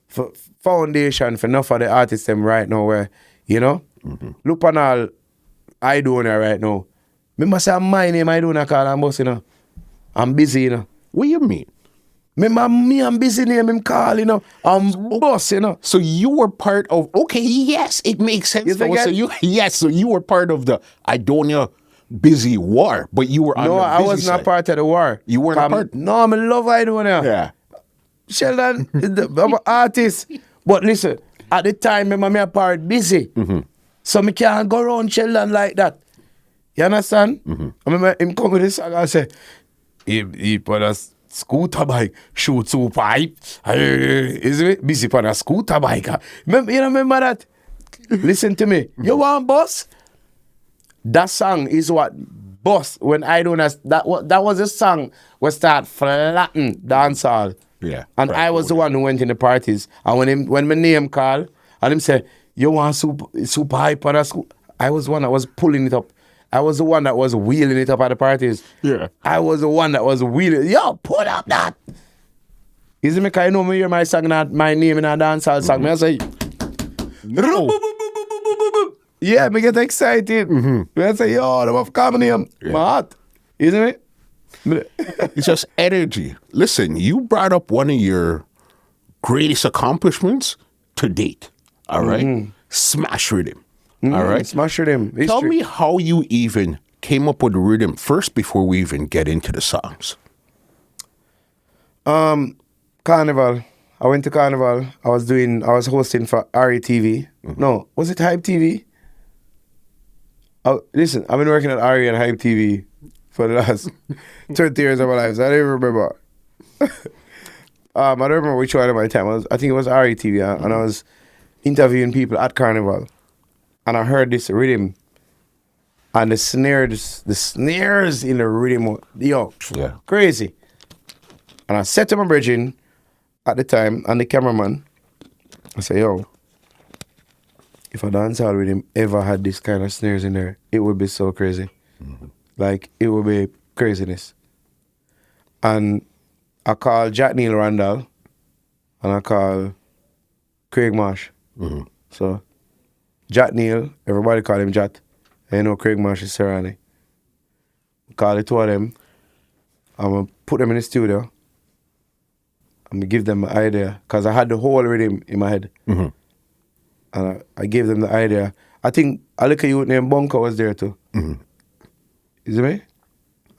S1: for foundation for enough of the artists them right now where, you know, look on all Aidonia right now. Remember say my name Aidonia call and boss, you know. I'm busy, you know.
S2: What do you mean?
S1: Remember me, I'm busy name him call, you know. I'm boss, you know.
S2: So you were part of, okay, yes, it makes sense. So you were part of the Aidonia busy war, but you were on the busy
S1: I was not
S2: side.
S1: part of the war.
S2: You weren't a part?
S1: No, I love Aidonia.
S2: Yeah.
S1: Sheldon, I'm an artist. But listen, at the time, remember me a part busy. So me can't go around Sheldon like that. You understand? I remember him come with this song and say, he put a scooter bike, shoot Supa Hype. Is it busy on a scooter bike? Remember, you remember that? Listen to me. You want boss? That song is what boss, when I don't that was a song where start flatten dancehall.
S2: Yeah.
S1: And I was the one who went in the parties. And when my name called, and him said, you want Supa Hype on a scooter? I was the one that was pulling it up. I was the one that was wheeling it up at the parties.
S2: Yeah.
S1: I was the one that was wheeling. Yo, put up that. Is it me? Cause you know me hear my song, not my name in a dancehall song. Me I say,
S2: No.
S1: yeah, me get excited. Me I say, yo, the have common name. My heart. Isn't it?
S2: It's just energy. Listen, you brought up one of your greatest accomplishments to date. All right? Smash Riddim. All right?
S1: Smash Riddim.
S2: Tell me how you even came up with the rhythm first before we even get into the songs.
S1: Carnival. I went to Carnival. I was hosting for RE No, was it Hype TV? Listen, I've been working at RE and Hype TV for the last 30 years of my life, so I don't even remember. I don't remember which one of my time. I think it was RE TV, and I was interviewing people at Carnival. And I heard this rhythm. And the snares in the rhythm, yo, crazy. And I said to my brethren at the time, and the cameraman, I said, yo, if a dancehall rhythm ever had this kind of snares in there, it would be so crazy. Like, it would be craziness. And I called Jack Neil Randall, and I called Craig Marsh. So, Jack Neil, everybody call him Jat. And you know Craig Marsh is Serani. call the two of them. I'm going to put them in the studio. I'm going to give them an idea. Because I had the whole rhythm in my head.
S2: Mm-hmm.
S1: And I gave them the idea. I think a little youth named Bunker was there too.
S2: Mm-hmm.
S1: Is it me?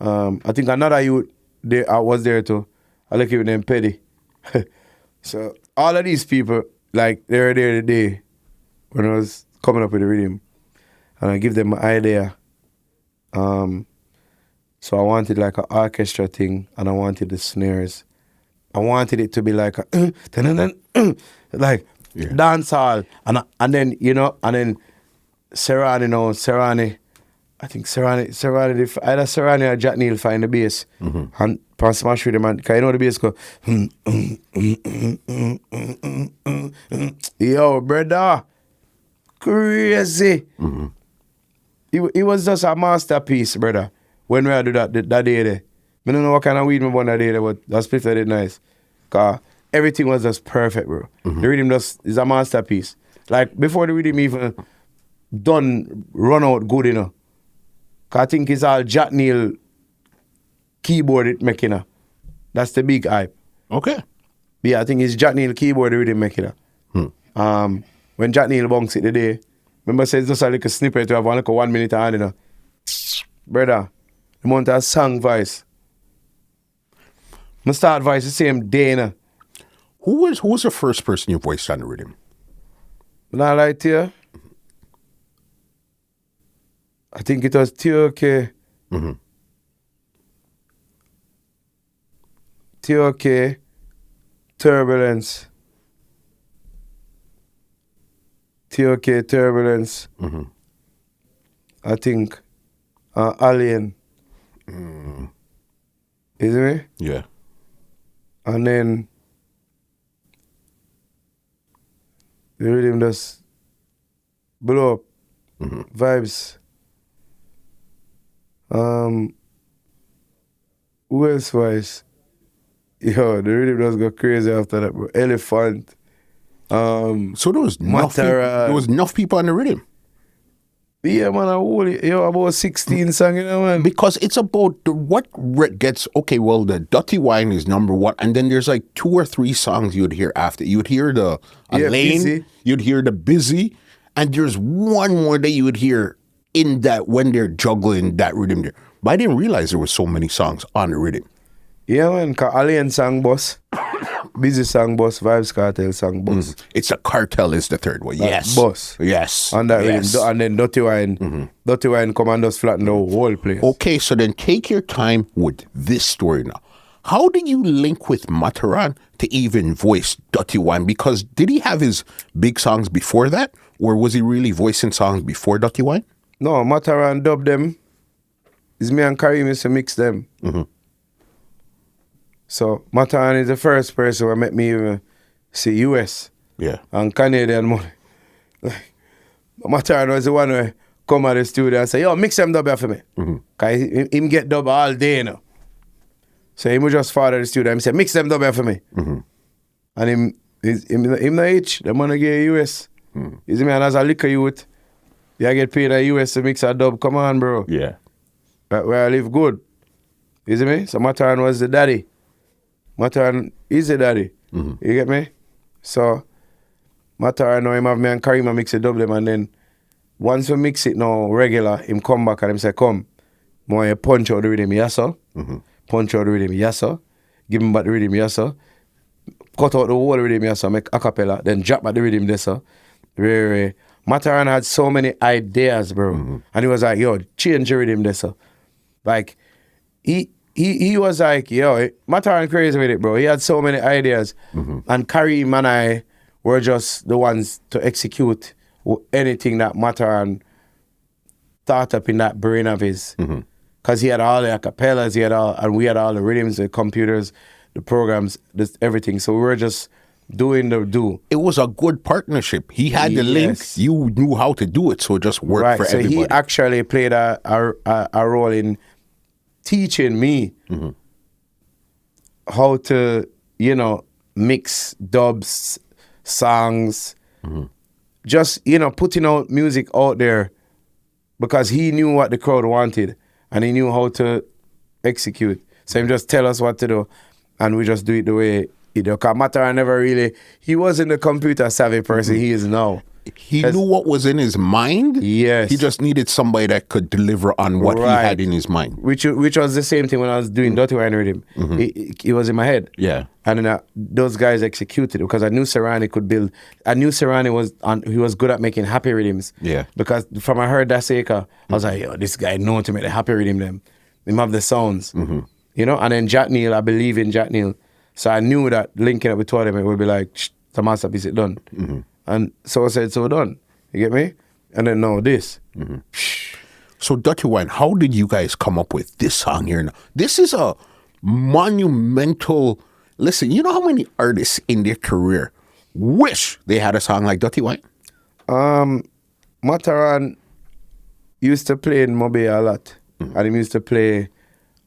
S1: I think another youth was there too. A little youth named Petty. So all of these people, like, they were there the day when I was coming up with the rhythm. And I give them an idea. So I wanted like an orchestra thing, and I wanted the snares. I wanted it to be like a like dance hall, and then and then Serani. I think Serani, either Serani or Jack Neal find the bass and pan smash with the man. Cause the bass go. Yo, brother, crazy.
S2: Mm-hmm.
S1: It was just a masterpiece, brother. When we do that day there. I don't know what kind of weed we bought that day there, but that split did nice. Cause everything was just perfect, bro. The rhythm just is a masterpiece. Like before the rhythm even done run out good, Cause I think it's all Jack Neal keyboard it making. That's the big hype.
S2: Okay.
S1: Yeah, I think it's Jack Neal keyboard the rhythm making. When Jack Neal bunks it today, remember says just a little snippet to have one little 1 minute on, Brother, the amount of song voice. I start voice the same day,
S2: Who was the first person you voiced on the rhythm?
S1: When I lie to you, I think it was TOK.
S2: Mm-hmm.
S1: TOK, Turbulence. TOK, Turbulence.
S2: Mm-hmm.
S1: I think Alien. Is it me?
S2: Yeah.
S1: And then the rhythm just blow up. Vibes. Who else voice? Yo, the rhythm just go crazy after that, bro. Elephant.
S2: So there was enough people on the rhythm.
S1: Yeah, man, about 16 songs, man.
S2: Because it's about the Dutty Wine is number one, and then there's like 2 or 3 songs you'd hear after. You'd hear the Lane,
S1: Busy.
S2: You'd hear the Busy, and there's one more that you would hear in that when they're juggling that rhythm there. But I didn't realize there were so many songs on the rhythm.
S1: Yeah, man, cause Alien sang boss, Busy sang boss, Vybz Kartel sang boss.
S2: It's a Cartel is the third one. Yes.
S1: Boss.
S2: Yes.
S1: And that
S2: yes.
S1: rhythm, and then Dutty Wine. Dutty Wine come and just flatten the whole place.
S2: Okay, so then take your time with this story now. How did you link with Matterhorn to even voice Dutty Wine? Because did he have his big songs before that? Or was he really voicing songs before Dutty Wine?
S1: No, Matterhorn dubbed them. It's me and Karim used to mix them. So Matterhorn is the first person who made me even see US.
S2: Yeah.
S1: And Canadian money. Like, Matterhorn was the one who come at the studio and say, yo, mix them dub here for me. Because him get dub all day, So he would just follow the studio and say, mix them dub here for me. And him the H, the money get US. You see me, and as a liquor youth, you get paid at US to mix a dub. Come on, bro.
S2: Yeah.
S1: Where I live good. You see me? So Matterhorn was the daddy. Matterhorn is the daddy. You get me? So Matterhorn now him have me and Karim mix it dub them, and then once we mix it now regular, him come back and him say, come, I want you punch out the rhythm, yes sir. Punch out the rhythm, yes sir. Give him back the rhythm, yes sir. Cut out the whole rhythm, yes sir. Make a cappella, then drop back the rhythm, yes sir. Really. Matterhorn had so many ideas, bro. And he was like, yo, change the rhythm, yes sir. Like, he was like, yo, Matterhorn crazy with it, bro. He had so many ideas. And Karim and I were just the ones to execute anything that Matterhorn thought up in that brain of his. Because he had all the acapellas, and we had all the rhythms, the computers, the programs, everything. So we were just doing the do.
S2: It was a good partnership. He had the link, you knew how to do it, so it just worked for everybody.
S1: So he actually played a role in teaching me how to, mix dubs, songs, just, putting out music out there, because he knew what the crowd wanted. and he knew how to execute. So he just tell us what to do, and we just do it the way he do. Because Matterhorn never really, he wasn't a computer savvy person he is now.
S2: He knew what was in his mind.
S1: Yes.
S2: He just needed somebody that could deliver on what he had in his mind.
S1: Which was the same thing when I was doing Dutty Wine with him. It was in my head.
S2: Yeah.
S1: And then those guys executed it because I knew Serani could build. I knew Serani he was good at making happy rhythms.
S2: Yeah.
S1: Because from I heard that Seika, I was like, yo, this guy know to make the happy rhythm them. Him have the sounds. You know? And then Jack Neal, I believe in Jack Neal. So I knew that linking up with two of them, it would be like, the masterpiece is done. And so I said, so done. You get me? And then now this.
S2: So Dutty Wine, how did you guys come up with this song here now? This is a monumental, listen, you know how many artists in their career wish they had a song like Dutty Wine?
S1: Matterhorn used to play in Mobile a lot. And he used to play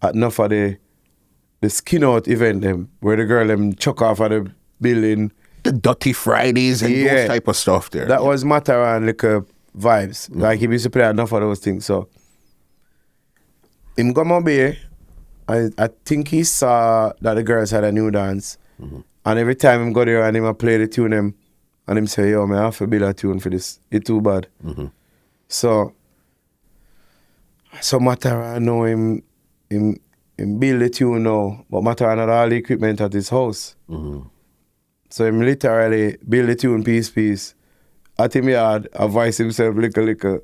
S1: at enough of the skin out event them, where the girl them chuck off of the building.
S2: The Dirty Fridays and those type of stuff there.
S1: That was Matterhorn like vibes. Like he used to play enough of those things. So him go Mobile, I think he saw that the girls had a new dance. And every time him go there and him play the tune them, and him say, yo, man, I have to build a tune for this. It's too bad. So Matterhorn know him build the tune now, but Matterhorn had all the equipment at his house. So him literally build the tune piece. At him yard, advise himself little.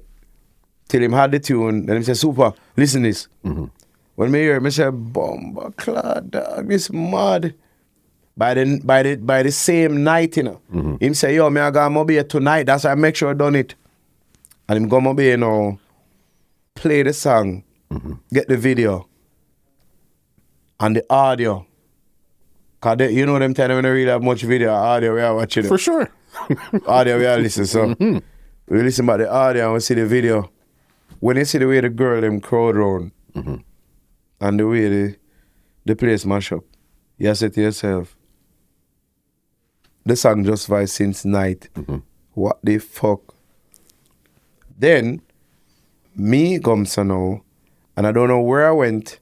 S1: Till him had the tune, then him say, Supa, listen this. When me hear him, I say, Bomba clad dog, this mad. By the same night, you know. Him say, yo, me I got Mobile tonight, that's why I make sure I done it. And him go Mobile, you know, play the song, get the video, and the audio. Because you know them time when they really have much video, audio we are watching it.
S2: For sure.
S1: Audio we are listening, so we listen about the audio and we see the video. When you see the way the girl them crowd round and the way the place mash up, you say to yourself, the song just vibes since night. What the fuck? Then, me comes now, and I don't know where I went.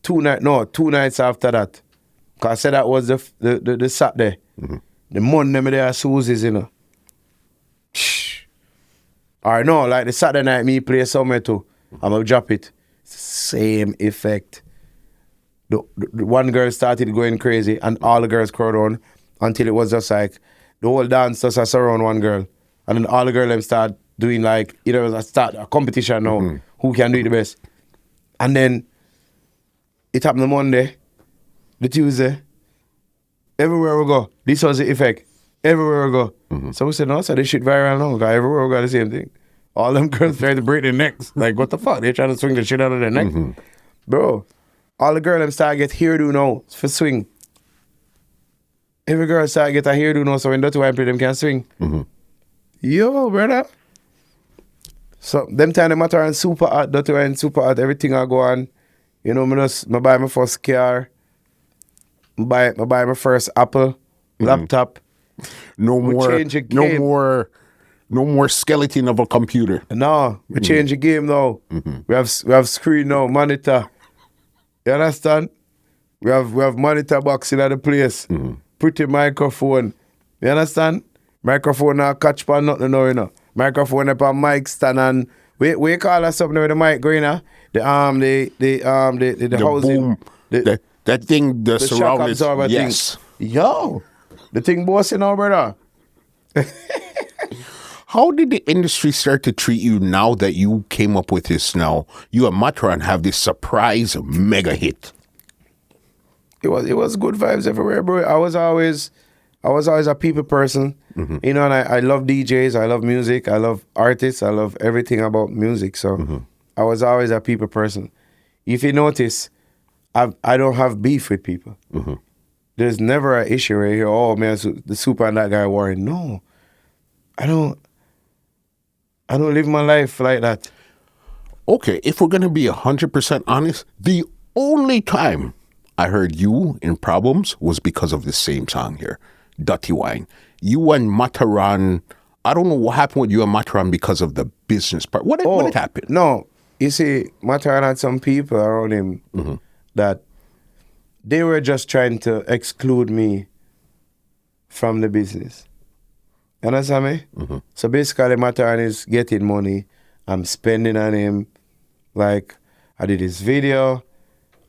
S1: 2 nights after that. Because I said that was the Saturday. The Monday, me there Susie's, you know. Or no, like the Saturday night, me play somewhere too. I'm going to drop it. Same effect. The one girl started going crazy, and all the girls crowd on until it was just like, the whole dance just surround one girl. And then all the girls them start doing like, you know, start a competition now. Who can do it the best? And then it happened on Monday, the Tuesday. Everywhere we go, this was the effect. Everywhere we go. So we said, no, so this shit viral now. Because everywhere we go, the same thing. All them girls trying to break their necks. Like, what the fuck? They're trying to swing the shit out of their neck. Bro, all the girls them start get hairdo now for swing. Every girl start get a hairdo now, so when Dutty Wine play, them can swing. Yo, brother. So, them time the Matterhorn super hot, Dutty Wine super hot, everything I go on. You know, I buy my first car. I buy my first Apple laptop.
S2: No more skeleton of a computer.
S1: No, we change the game now. We have screen now, monitor. You understand? We have monitor box in the place. Pretty microphone. You understand? Microphone now catch pan nothing now, you know. Microphone up on mic stand and we call us something with the mic going the housing.
S2: Boom. That thing, the surround
S1: shock absorber thing. Yo, the thing bossing now, brother.
S2: How did the industry start to treat you now that you came up with this now? You and Matterhorn have this surprise mega hit.
S1: It was good vibes everywhere, bro. I was always a people person. You know, and I love DJs, I love music, I love artists, I love everything about music. So I was always a people person. If you notice, I don't have beef with people. There's never an issue where you hear, oh man, the Supa and that guy warring. No, I don't live my life like that.
S2: Okay, if we're gonna be 100% honest, the only time I heard you in problems was because of the same song here, Dutty Wine. You and Matterhorn, I don't know what happened with you and Matterhorn because of the business part. What had happened?
S1: No, You see, Matterhorn had some people around him that they were just trying to exclude me from the business. You understand me? So basically, Matterhorn is getting money. I'm spending on him. Like, I did his video.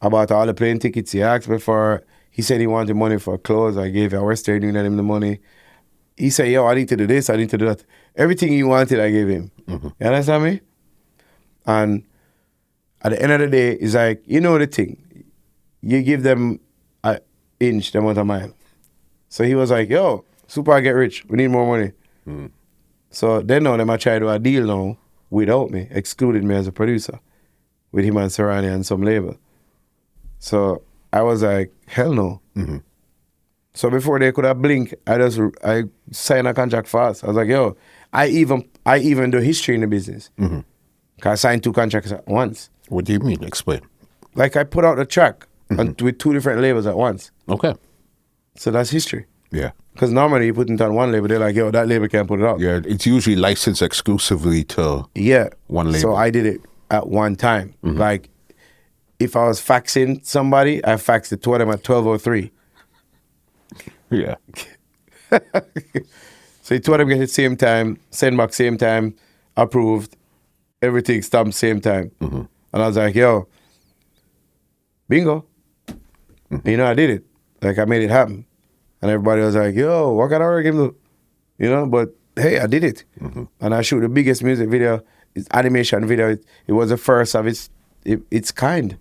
S1: I bought all the plane tickets he asked me for. He said he wanted money for clothes. I gave Western Union him the money. He said, yo, I need to do this, I need to do that. Everything he wanted, I gave him. You understand me? And at the end of the day, it's like, you know the thing. You give them an inch, they want a mile. So he was like, yo, Supa get rich. We need more money. So then now, them I try to do a deal now without me, excluded me as a producer with him and Serani and some label. So I was like, hell no. So before they could have blinked, I signed a contract fast. I was like, yo, I even do history in the business. Cause I signed 2 contracts at once.
S2: What do you mean? Explain.
S1: Like I put out a track with 2 different labels at once.
S2: Okay.
S1: So that's history.
S2: Yeah.
S1: Because normally you put it on one label, they're like, yo, that label can't put it out.
S2: Yeah, it's usually licensed exclusively to one label.
S1: So I did it at one time. Like if I was faxing somebody, I faxed it to them at 12:03.
S2: Yeah.
S1: So 2 of them get it same time, send back same time, approved, everything stamped same time. And I was like, yo, bingo. You know, I did it. Like I made it happen. And everybody was like, yo, what kind of work him do? You know, but hey, I did it. And I shoot the biggest music video, it's animation video. It was the first of its kind.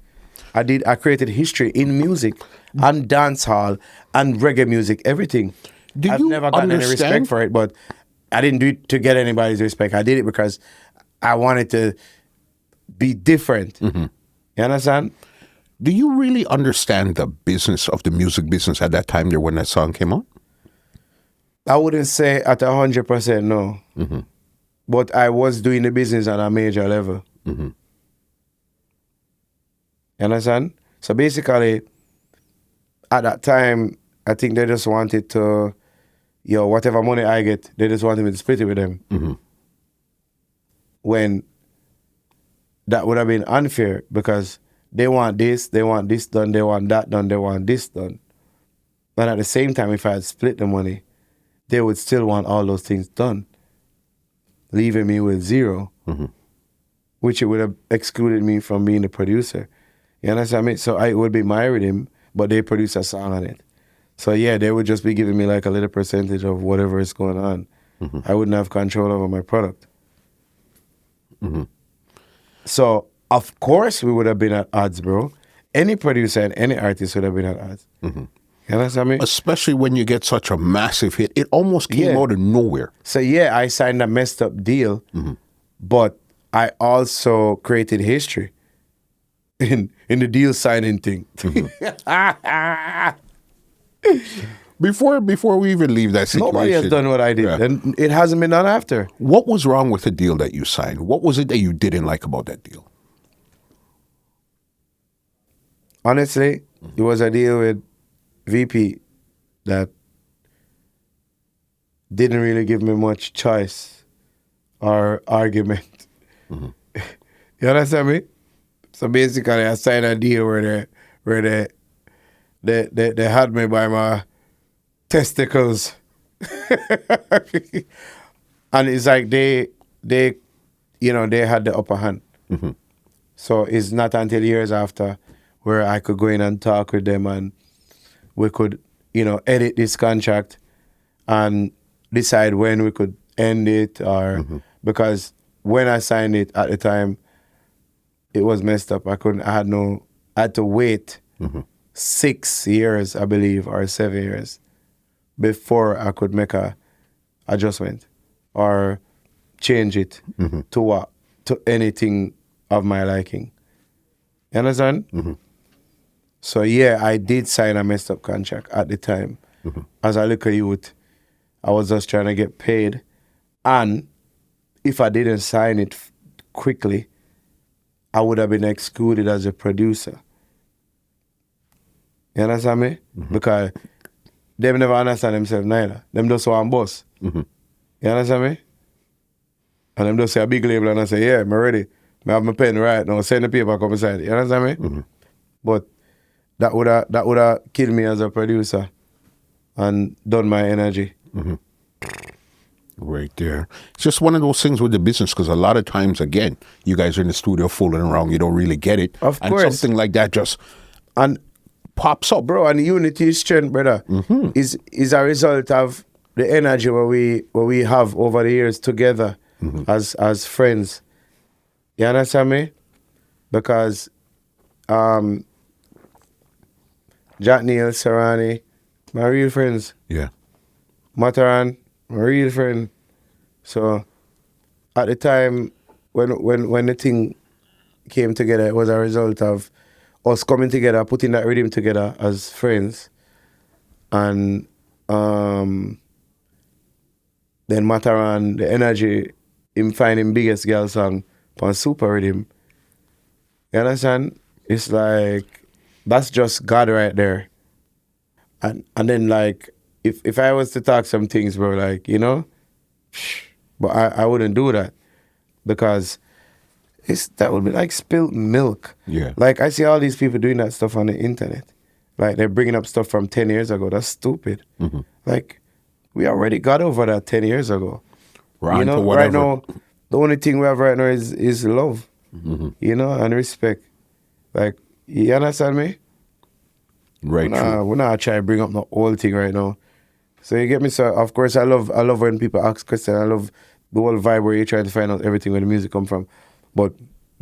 S1: I created history in music and dance hall and reggae music, everything. I've never gotten any respect for it, but I didn't do it to get anybody's respect. I did it because I wanted to be different. You understand?
S2: Do you really understand the business of the music business at that time there when that song came out?
S1: I wouldn't say at 100% no. But I was doing the business at a major level. You understand? So basically, at that time, I think they just wanted to, yo, whatever money I get, they just wanted me to split it with them. When that would have been unfair because they want this done, they want that done, they want this done. But at the same time, if I had split the money, they would still want all those things done, leaving me with 0, which it would have excluded me from being the producer. You understand me? So I would be my Riddim, but they produce a song on it. So yeah, they would just be giving me like a little percentage of whatever is going on. I wouldn't have control over my product. So of course we would have been at odds, bro. Any producer and any artist would have been at odds. You understand me?
S2: Especially when you get such a massive hit. It almost came out of nowhere.
S1: So yeah, I signed a messed up deal, but I also created history in the deal signing thing.
S2: Before we even leave that situation.
S1: Nobody has done what I did, and it hasn't been done after.
S2: What was wrong with the deal that you signed? What was it that you didn't like about that deal?
S1: Honestly, it was a deal with VP that didn't really give me much choice or argument. You understand me? So basically, I signed a deal where they had me by my testicles, and it's like they had the upper hand. So it's not until years after where I could go in and talk with them and we could, edit this contract and decide when we could end it or because when I signed it at the time, it was messed up. I had to wait 6 years, I believe, or 7 years before I could make a adjustment or change it to anything of my liking. You understand? So yeah, I did sign a messed up contract at the time. As a little youth, I was just trying to get paid. And if I didn't sign it quickly, I would have been excluded as a producer. You understand me? Because them never understand themselves neither. Them just want boss. You understand me? And them just say a big label and I say, yeah, I'm ready. I have my pen right now, send the paper come inside. You understand me?
S2: Mm-hmm.
S1: But that would have killed me as a producer and done my energy.
S2: Mm-hmm. Right there. It's just one of those things with the business, because a lot of times, again, you guys are in the studio fooling around, you don't really get it.
S1: Of
S2: and
S1: course.
S2: something like that just
S1: And
S2: pops up.
S1: bro, and unity is strength, brother, is a result of the energy where we have over the years together as friends. You understand me? Because Jack Neal, Serani, my real friends.
S2: Yeah.
S1: Matterhorn, my real friend. So at the time when the thing came together, it was a result of us coming together, putting that rhythm together as friends. And then Matterhorn, the energy, him finding biggest girl song on Super Riddim. You understand? It's like, that's just God right there. And then like, if I was to talk some things, bro, like, you know, but I wouldn't do that, because that would be like spilled milk.
S2: Yeah.
S1: Like, I see all these people doing that stuff on the internet. Like, they're bringing up stuff from 10 years ago. That's stupid. Like, we already got over that 10 years ago.
S2: Right,
S1: you know, right now, the only thing we have right now is love, you know, and respect. Like, you understand me?
S2: Right.
S1: We're not trying to bring up the whole thing right now. So you get me? So of course I love when people ask questions. I love the whole vibe where you try to find out everything where the music come from. But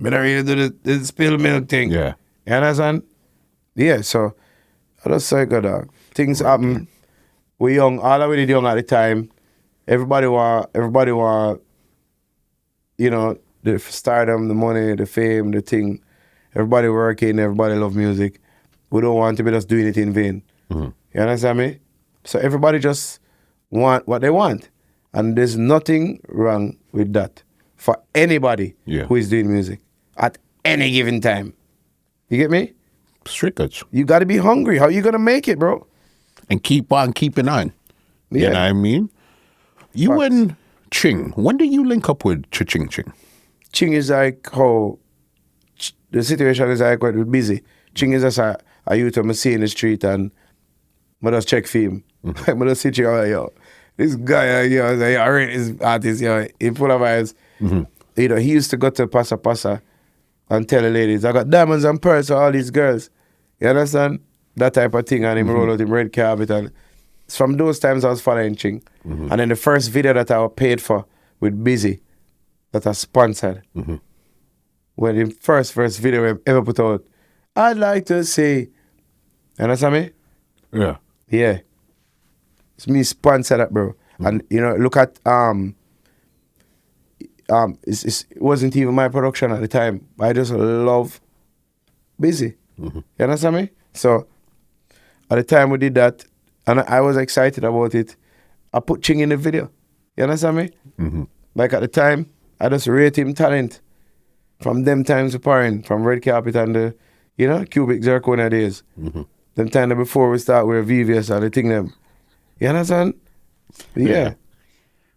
S1: I don't really do the spill milk thing.
S2: Yeah.
S1: You understand? Yeah, so I just say good dog. Things happen. We're young, all of we did young at the time. Everybody want, you know, the stardom, the money, the fame, the thing. Everybody working, everybody love music. We don't want to be just doing it in vain. You understand me? So everybody just want what they want. And there's nothing wrong with that for anybody who is doing music at any given time. You get me?
S2: Straight cuts.
S1: You got to be hungry. How you going to make it, bro?
S2: And keep on keeping on.
S1: Yeah.
S2: You know what I mean? You and Ching, when did you link up with Ching?
S1: Ching is like how the situation is like quite busy. Ching is just a youth I see in the street, and I just check for him. I just see Ching, I'm like, yo, this guy, yo, I was like, yo, I rate this artist, yo, he full of vibes. You know, he used to go to Pasa and tell the ladies, I got diamonds and pearls for all these girls. You understand? That type of thing, and him roll out him red carpet. And from those times I was following Ching. And then the first video that I was paid for with Busy, that I sponsored, when the first video we ever put out, I'd like to say, you understand me?
S2: Yeah.
S1: Yeah. It's me sponsor that, bro. And you know, look at it wasn't even my production at the time. I just love Busy. You understand me? So at the time we did that, and I was excited about it. I put Ching in the video. You understand me? Like at the time, I just rate him talent. From them times apart, from Red Carpet and the, you know, Cubic Zirconia days. Them time before we start with VVS and the thing them. You understand? Yeah.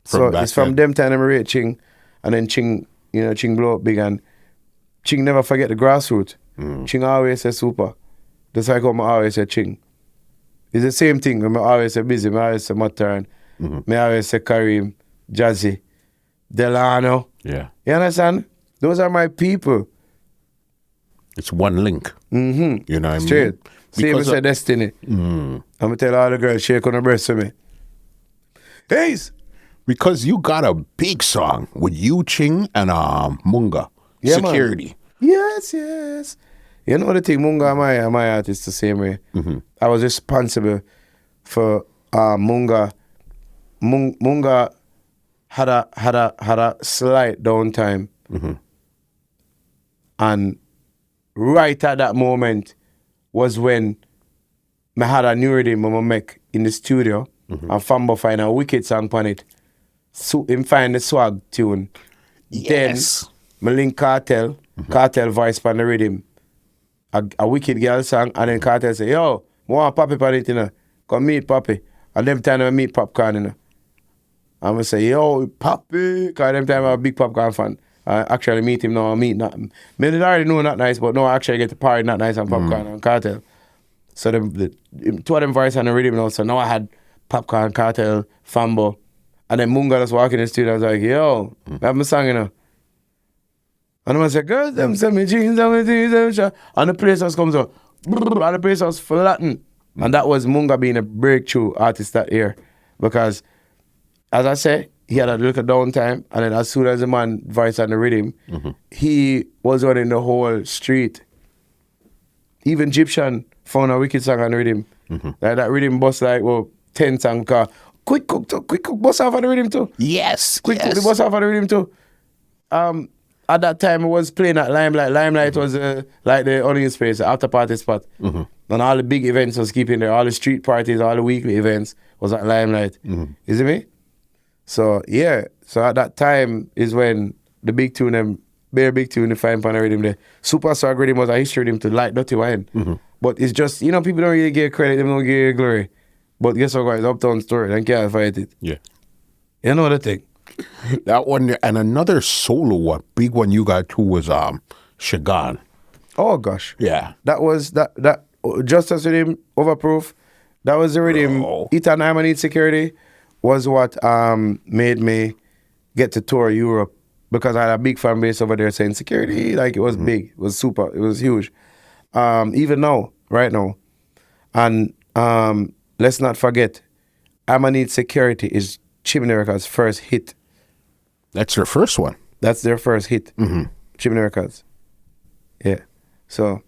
S1: So it's from them time I rate Ching, and then Ching, you know, Ching blow up big, and Ching never forget the grassroots. Ching always say super. Just like how I always say Ching. It's the same thing. When I always say Busy, I always say Matterhorn. I always say Kareem, Jazzy, Delano.
S2: Yeah.
S1: You understand? Those are my people.
S2: It's one link. You know what I mean?
S1: Straight. Same as a destiny. I'm going to tell all the girls, shake on the breast for me. Hey!
S2: Because you got a big song with you, Ching, and Munga.
S1: Yeah,
S2: Security.
S1: Man. Yes. You know the thing, Munga and my artist the same way. I was responsible for Munga. Munga had a slight downtime. And right at that moment was when I had a new rhythm I make in the studio, and Fambo find a wicked song on it. So him find the swag tune.
S2: Yes.
S1: Then I link Kartel voice on the rhythm. A wicked girl song, and then Kartel say, yo, I want Papi on it, you know. Come meet Papi. And them time I meet Popcorn, you know. I'm going to say, yo, Papi, because them time I'm a big Popcorn fan. I actually meet him now. I meet not. Me did already know Not Nice, but no, I actually get to party Not Nice and Popcorn and Cartel. So two of them voice on the rhythm now. So now I had Popcorn, Cartel, Fambo, and then Munga just walk in the studio. I was like, yo, I have my song, you know. And I said, girls, them send me jeans, and the place just comes out, and the place was flattened. And that was Munga being a breakthrough artist that year. Because, as I said, he had a little downtime, and then as soon as the man voice on the rhythm, he was running the whole street. Even Egyptian found a wicked song on the rhythm. Like that rhythm bust like, 10 songs. Quick cook bust off on the rhythm too.
S2: Yes.
S1: Quick cook the bust off on the rhythm too. At that time, I was playing at Limelight. Limelight was like the onion space, the after party spot. And all the big events was keeping there. All the street parties, all the weekly events was at Limelight. You see me? So, yeah. So at that time is when the big tune, them bare big tune, the fine pan rhythm there. Superstar rhythm was a history rhythm to like Dutty Wine. But it's just, people don't really give credit, they don't give glory. But guess what, guys? Uptown story, they can't fight it.
S2: Yeah.
S1: You know the thing.
S2: That one, and another solo one, big one you got too was Shagan.
S1: Oh gosh.
S2: Yeah.
S1: That was that Justice Rhythm, Overproof. That was the rhythm. It and I Need Security was what made me get to tour Europe, because I had a big fan base over there saying security, like it was big, it was super, it was huge. Even now, right now. And let's not forget, I'ma Need Security is Chimney Records' first hit.
S2: That's their first one.
S1: That's their first hit. Chimney Records. Yeah. So,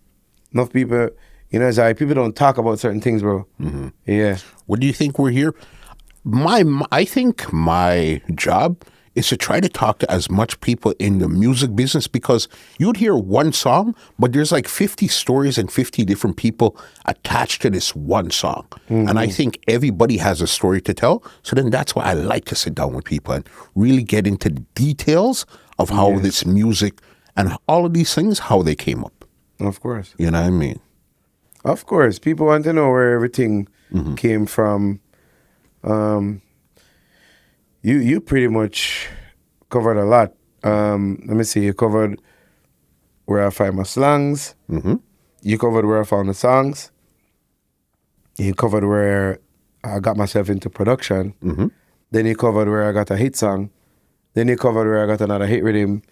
S1: enough people, it's like people don't talk about certain things, bro. Yeah.
S2: What do you think we're here? I think my job is to try to talk to as much people in the music business, because you'd hear one song, but there's like 50 stories and 50 different people attached to this one song. And I think everybody has a story to tell. So then that's why I like to sit down with people and really get into the details of how this music and all of these things, how they came up.
S1: Of course.
S2: You know what I mean?
S1: Of course. People want to know where everything came from. You pretty much covered a lot. Let me see. You covered where I find my slangs. You covered where I found the songs. You covered where I got myself into production. Then you covered where I got a hit song. Then you covered where I got another hit rhythm,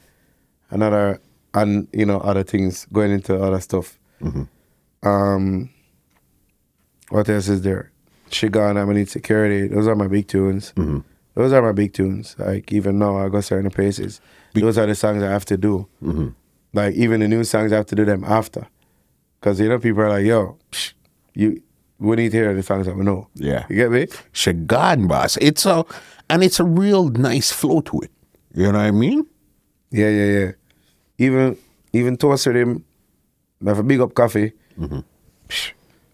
S1: and other things, going into other stuff. What else is there? Shigan, I Need Security. Those are my big tunes. Those are my big tunes. Like, even now, I go certain places. Those are the songs I have to do. Like, even the new songs, I have to do them after. Because, people are like, yo, we need to hear the songs that we know.
S2: Yeah.
S1: You get me?
S2: Shagan, boss. It's a real nice flow to it. You know what I mean?
S1: Yeah. Even toasted him, I have a big up coffee.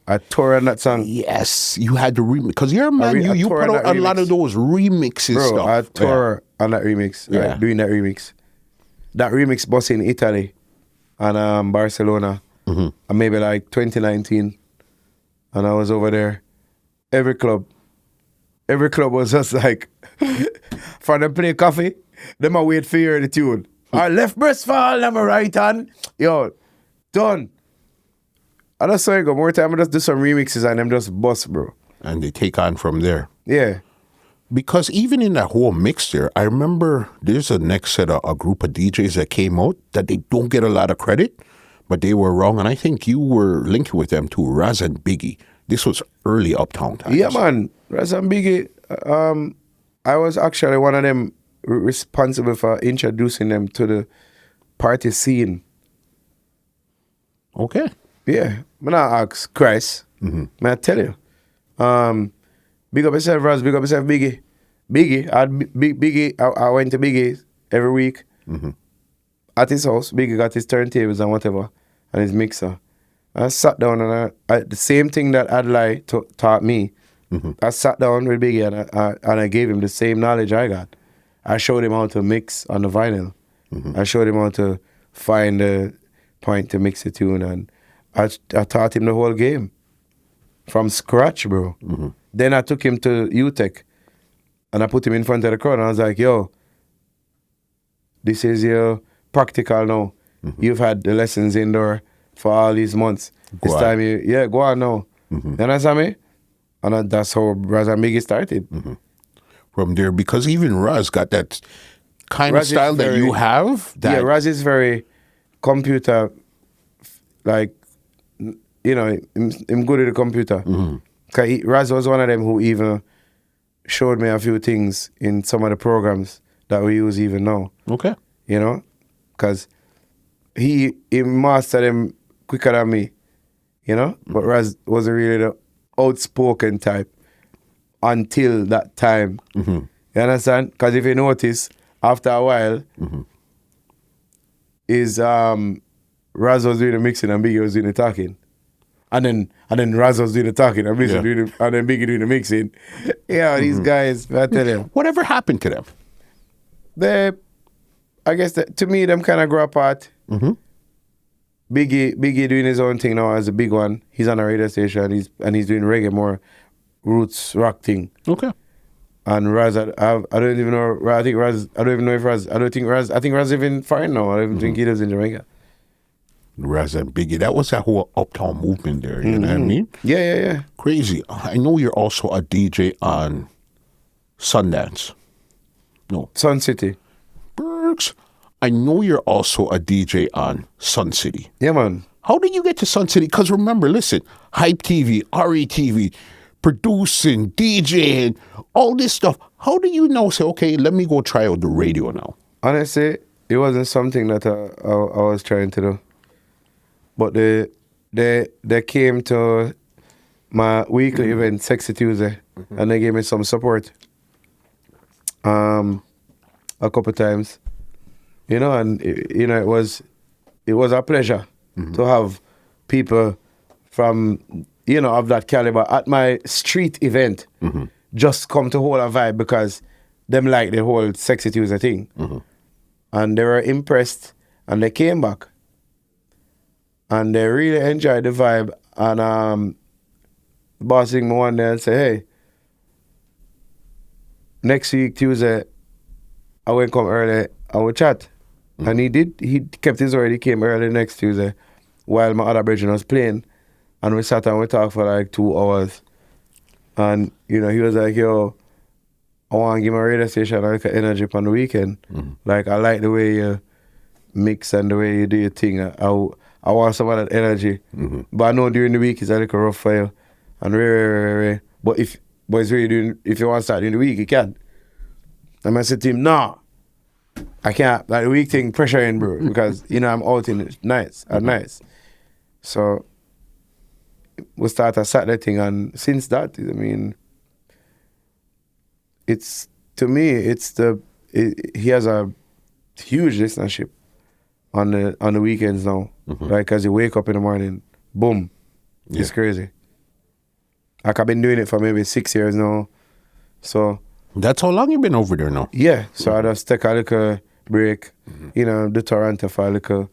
S1: I tore on that song.
S2: Yes, you had to remix. Because you're a man, you put out a lot of those remixes.
S1: Bro,
S2: stuff.
S1: I tore on that remix.
S2: Yeah.
S1: Doing that remix. That remix bus in Italy and Barcelona. And maybe like 2019. And I was over there. Every club was just like, for them play coffee, them I wait for you hear the tune. Our left breast fall, now my right hand. Yo, done. I just saw it go more time, I just do some remixes and them just bust, bro.
S2: And they take on from there.
S1: Yeah.
S2: Because even in that whole mix there, I remember there's a next set of a group of DJs that came out that they don't get a lot of credit, but they were wrong. And I think you were linking with them to Raz and Biggy. This was early Uptown times.
S1: Yeah, man. Raz and Biggy, I was actually one of them responsible for introducing them to the party scene.
S2: Okay.
S1: Yeah. I'm not ask Chris. I tell you. Big up yourself, Raz. Big up yourself, Biggie. Biggie, I went to Biggie every week. At his house. Biggie got his turntables and whatever, and his mixer. I sat down and I the same thing that Adlai taught me. I sat down with Biggie and I gave him the same knowledge I got. I showed him how to mix on the vinyl. I showed him how to find the point to mix the tune, and I taught him the whole game from scratch, bro. Then I took him to UTEC and I put him in front of the crowd and I was like, yo, this is your practical now. You've had the lessons indoor for all these months. This time go on now. You understand me? And that's how Raz and Biggy started.
S2: From there, because even Raz got that kind
S1: Raz
S2: of style that you have. That
S1: Raz is very computer, like, you know, I'm good at the computer. Cause Raz was one of them who even showed me a few things in some of the programs that we use even now.
S2: Okay.
S1: You know, because he mastered them quicker than me, you know? But Raz wasn't really the outspoken type until that time. You understand? Because if you notice, after a while, Raz was doing the mixing and Biggy was doing the talking. And then Raz was doing the talking and then Biggy doing the mixing. Yeah, these guys, I tell you.
S2: Whatever happened to them?
S1: I guess to me, them kind of grew apart. Biggy doing his own thing now as a big one. He's on a radio station and he's doing reggae, more roots rock thing.
S2: Okay.
S1: And Raz, I don't even know. I think Raz even foreign now. I don't even think he lives in Jamaica.
S2: Raz and Biggie, that was that whole uptown movement there. You know what I mean?
S1: Yeah.
S2: Crazy. I know you're also a DJ on Sundance. No.
S1: Sun City.
S2: Berks. I know you're also a DJ on Sun City.
S1: Yeah, man.
S2: How did you get to Sun City? Because remember, listen, Hype TV, RETV, producing, DJing, all this stuff. How do you now say, okay, let me go try out the radio now?
S1: Honestly, it wasn't something that I was trying to do. But they came to my weekly event, Sexy Tuesday, and they gave me some support. A couple times. You know, and it was a pleasure to have people from, of that caliber at my street event just come to hold a vibe because them like the whole Sexy Tuesday thing. And they were impressed and they came back. And they really enjoyed the vibe. And the boss thing me one day and say, hey, next week, Tuesday, I will come early, I will chat. And he kept his word, he came early next Tuesday while my other brethren was playing. And we sat and we talked for like 2 hours. And, he was like, yo, I want to give my radio station like an energy on the weekend. Like, I like the way you mix and the way you do your thing. I want some of that energy. But I know during the week it's a little rough for you. And rare. But if you want to start during the week, you can. And I said to him, nah, I can't. Like the week thing, pressure in, bro. Because, I'm out in it nights. So we start a Saturday thing. And since that, he has a huge listenership on the weekends now. Like as you wake up in the morning, boom. Yeah. It's crazy. Like I've been doing it for maybe 6 years now. So
S2: that's how long you been over there now?
S1: Yeah. So I just take a little break, do Toronto for a little.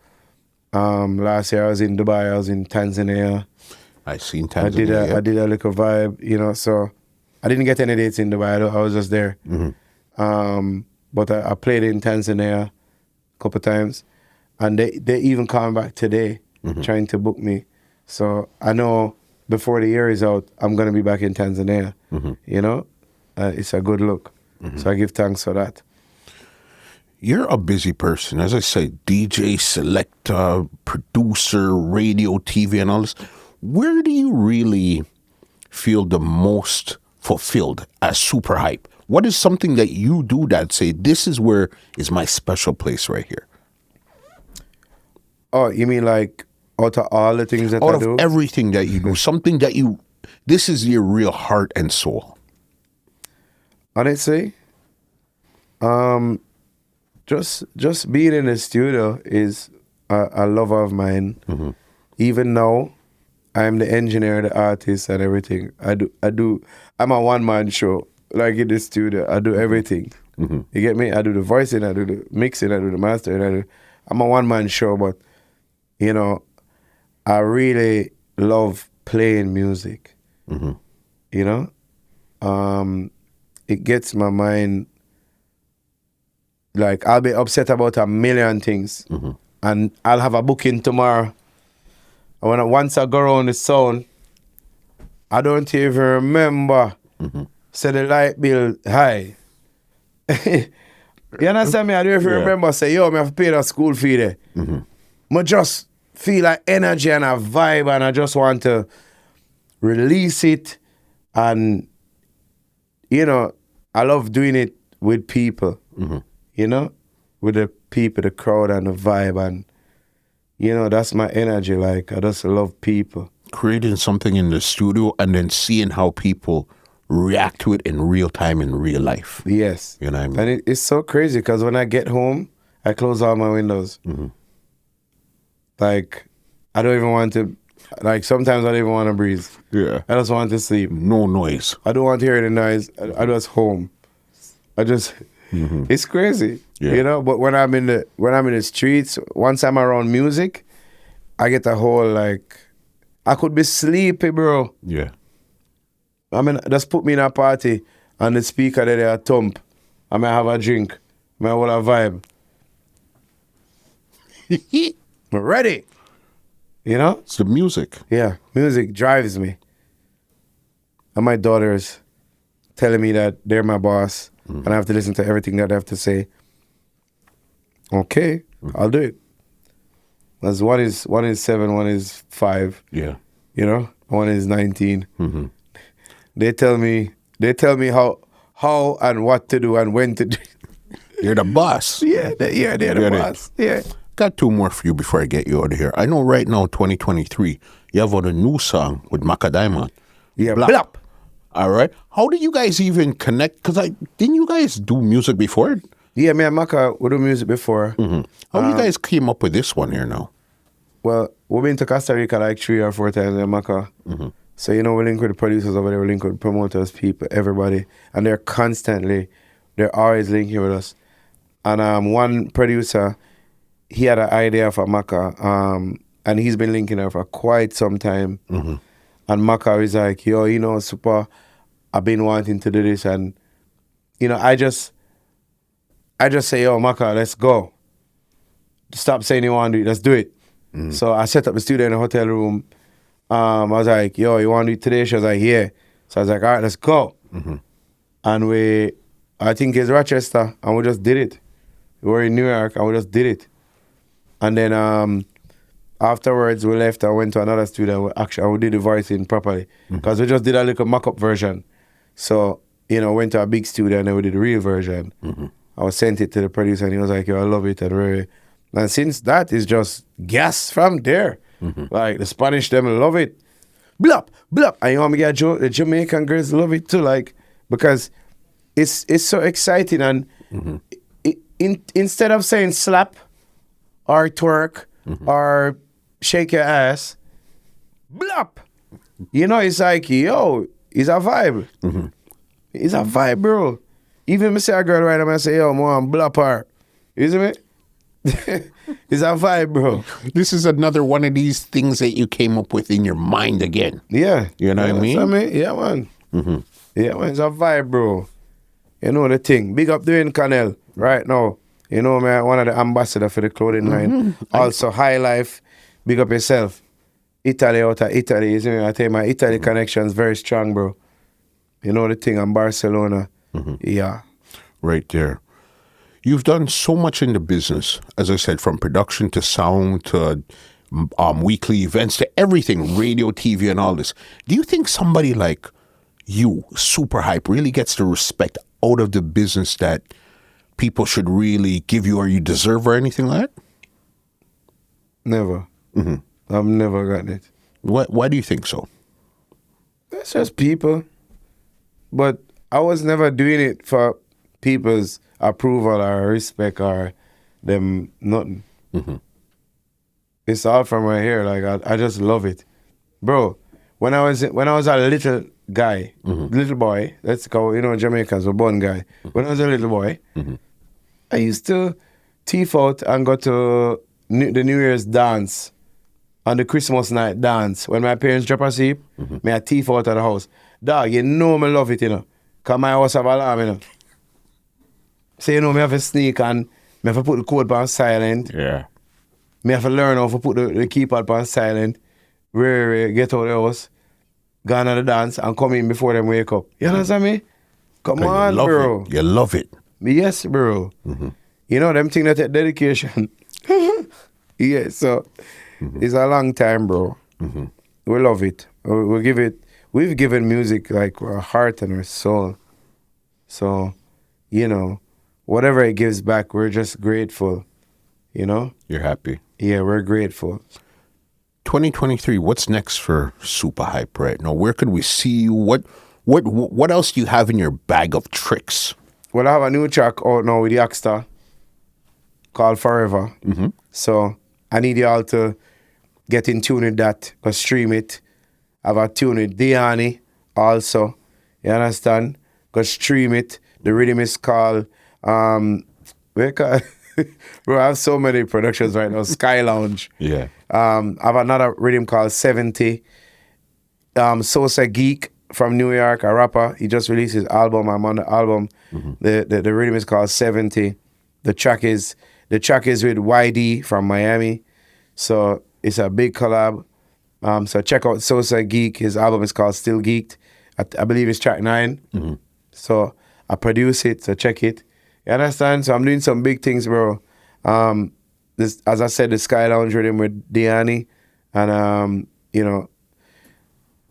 S1: Last year I was in Dubai, I was in Tanzania.
S2: I seen Tanzania.
S1: I did a little vibe, so I didn't get any dates in Dubai, I was just there. But I played in Tanzania a couple times. And they even come back today trying to book me. So I know before the year is out, I'm going to be back in Tanzania. It's a good look. So I give thanks for that.
S2: You're a busy person. As I said, DJ, selector, producer, radio, TV, and all this. Where do you really feel the most fulfilled as Supa Hype? What is something that you do that say, this is where is my special place right here?
S1: Oh, you mean like out of all the things that I do?
S2: Out of everything that you do, something that this is your real heart and soul.
S1: Honestly, just being in the studio is a love of mine. Even now, I'm the engineer, the artist, and everything. I'm a one-man show. Like in the studio, I do everything. You get me? I do the voicing, I do the mixing, I do the mastering. I'm a one-man show, but I really love playing music. It gets my mind like I'll be upset about a million things. And I'll have a booking tomorrow. And once I go around the sound, I don't even remember. Say the light bill high. You understand me? I don't even remember say, yo, I have to pay the school fee there. I just feel like energy and a vibe and I just want to release it. And, you know, I love doing it with people, you know, with the people, the crowd and the vibe. And, you know, that's my energy. Like, I just love people.
S2: Creating something in the studio and then seeing how people react to it in real time, in real life.
S1: Yes.
S2: You know what I mean?
S1: And it's so crazy because when I get home, I close all my windows. Like, I don't even want to, like, sometimes I don't even want to breathe.
S2: Yeah.
S1: I just want to sleep.
S2: No noise.
S1: I don't want to hear the noise. I just home. I just, it's crazy, you know? But when I'm in the streets, once I'm around music, I get a whole, like, I could be sleepy, bro.
S2: Yeah.
S1: I mean, just put me in a party and the speaker there, a thump. I might have a drink. I might have a vibe. I'm ready. You know?
S2: It's the music.
S1: Yeah, music drives me. And my daughters telling me that they're my boss and I have to listen to everything that they have to say. Okay, I'll do it. As one is 7, one is 5.
S2: Yeah.
S1: You know? One is 19. They tell me how and what to do and when to do.
S2: You're the boss.
S1: Yeah, they're the boss. Yeah.
S2: Got 2 more for you before I get you out of here. I know right now, 2023, you have on a new song with Maka Diamond.
S1: Yeah,
S2: Blap.
S1: blap.
S2: All right. How did you guys even connect? Because didn't you guys do music before?
S1: Yeah, me and Maka, we do music before.
S2: How you guys came up with this one here now?
S1: Well, we've been to Costa Rica like 3 or 4 times in Maka. So, you know, we link with the producers over there, we link with promoters, people, everybody. And they're always linking with us. And one producer, he had an idea for Maka, and he's been linking her for quite some time. And Maka is like, yo, you know, Supa, I've been wanting to do this. And, you know, I just say, yo, Maka, let's go. Stop saying you want to do it, let's do it. So I set up the studio in a hotel room. I was like, yo, you want to do it today? She was like, yeah. So I was like, all right, let's go. And I think it's Rochester, and we just did it. We were in New York, and we just did it. And then afterwards, we left. I went to another studio. We did the voicing properly because we just did a little mock-up version. So, you know, went to a big studio and then we did the real version. I was sent it to the producer and he was like, yo, I love it. And since that, it's just gas from there. Like the Spanish, them love it. Blop, blop. And you want me to get the Jamaican girls love it too, like, because it's so exciting. And instead of saying slap or twerk or shake your ass, blop. You know, it's like, yo, it's a vibe. It's a vibe, bro. Even me say a girl right now, I say, yo, man, blop her. You see me? It's a vibe, bro.
S2: This is another one of these things that you came up with in your mind again.
S1: Yeah.
S2: You know what I mean?
S1: Yeah, man. Yeah, man, it's a vibe, bro. You know the thing. Big up Dutty Wine right now. You know, man, one of the ambassadors for the clothing line. Also, High Life. Big up yourself. Italy out of Italy. You see me? I tell you, my Italy connection's very strong, bro. You know the thing, I'm Barcelona. Yeah.
S2: Right there. You've done so much in the business, as I said, from production to sound to weekly events to everything, radio, TV, and all this. Do you think somebody like you, Supa Hype, really gets the respect out of the business that people should really give you or you deserve or anything like that?
S1: Never. I've never gotten it.
S2: Why do you think so?
S1: It's just people. But I was never doing it for people's approval or respect or them nothing. It's all from right here. Like I just love it, bro. When I was a little guy, little boy, let's go. You know, Jamaicans were born guy. When I was a little boy, I used to teeth out and go to the New Year's dance, on the Christmas night dance. When my parents drop asleep, me I teeth out of the house. Dog, you know me love it, you know. Cause my house have alarm, you know. So you know, me have to sneak and me have to put the code on silent.
S2: Yeah.
S1: Me have to learn how to put the keypad on silent. Really get out of the house, go on the dance and come in before them wake up. You understand me? Come on,
S2: you love
S1: bro.
S2: It. You love it.
S1: Yes, bro. You know, them things that take dedication. Yeah, so it's a long time, bro. We love it. We've given music like our heart and our soul. So, you know, whatever it gives back, we're just grateful, you know?
S2: You're happy.
S1: Yeah, we're grateful.
S2: 2023, what's next for Supa Hype right now? Where could we see you? What else do you have in your bag of tricks?
S1: Well, I have a new track out now with Youngster called Forever. So I need y'all to get in tune with that, go stream it. I have a tune with Aidonia also. You understand? Go stream it. The rhythm is called bro, I have so many productions right now. Sky Lounge.
S2: Yeah.
S1: I have another rhythm called 70. Sosa Geek from New York, a rapper. He just released his album. I'm on the album. The rhythm is called 70. The track is with YD from Miami. So it's a big collab. So check out Sosa Geek. His album is called Still Geeked. I believe it's track 9. So I produce it, so check it. You understand? So I'm doing some big things, bro. This, as I said, the Sky Lounge rhythm with Aidonia and you know,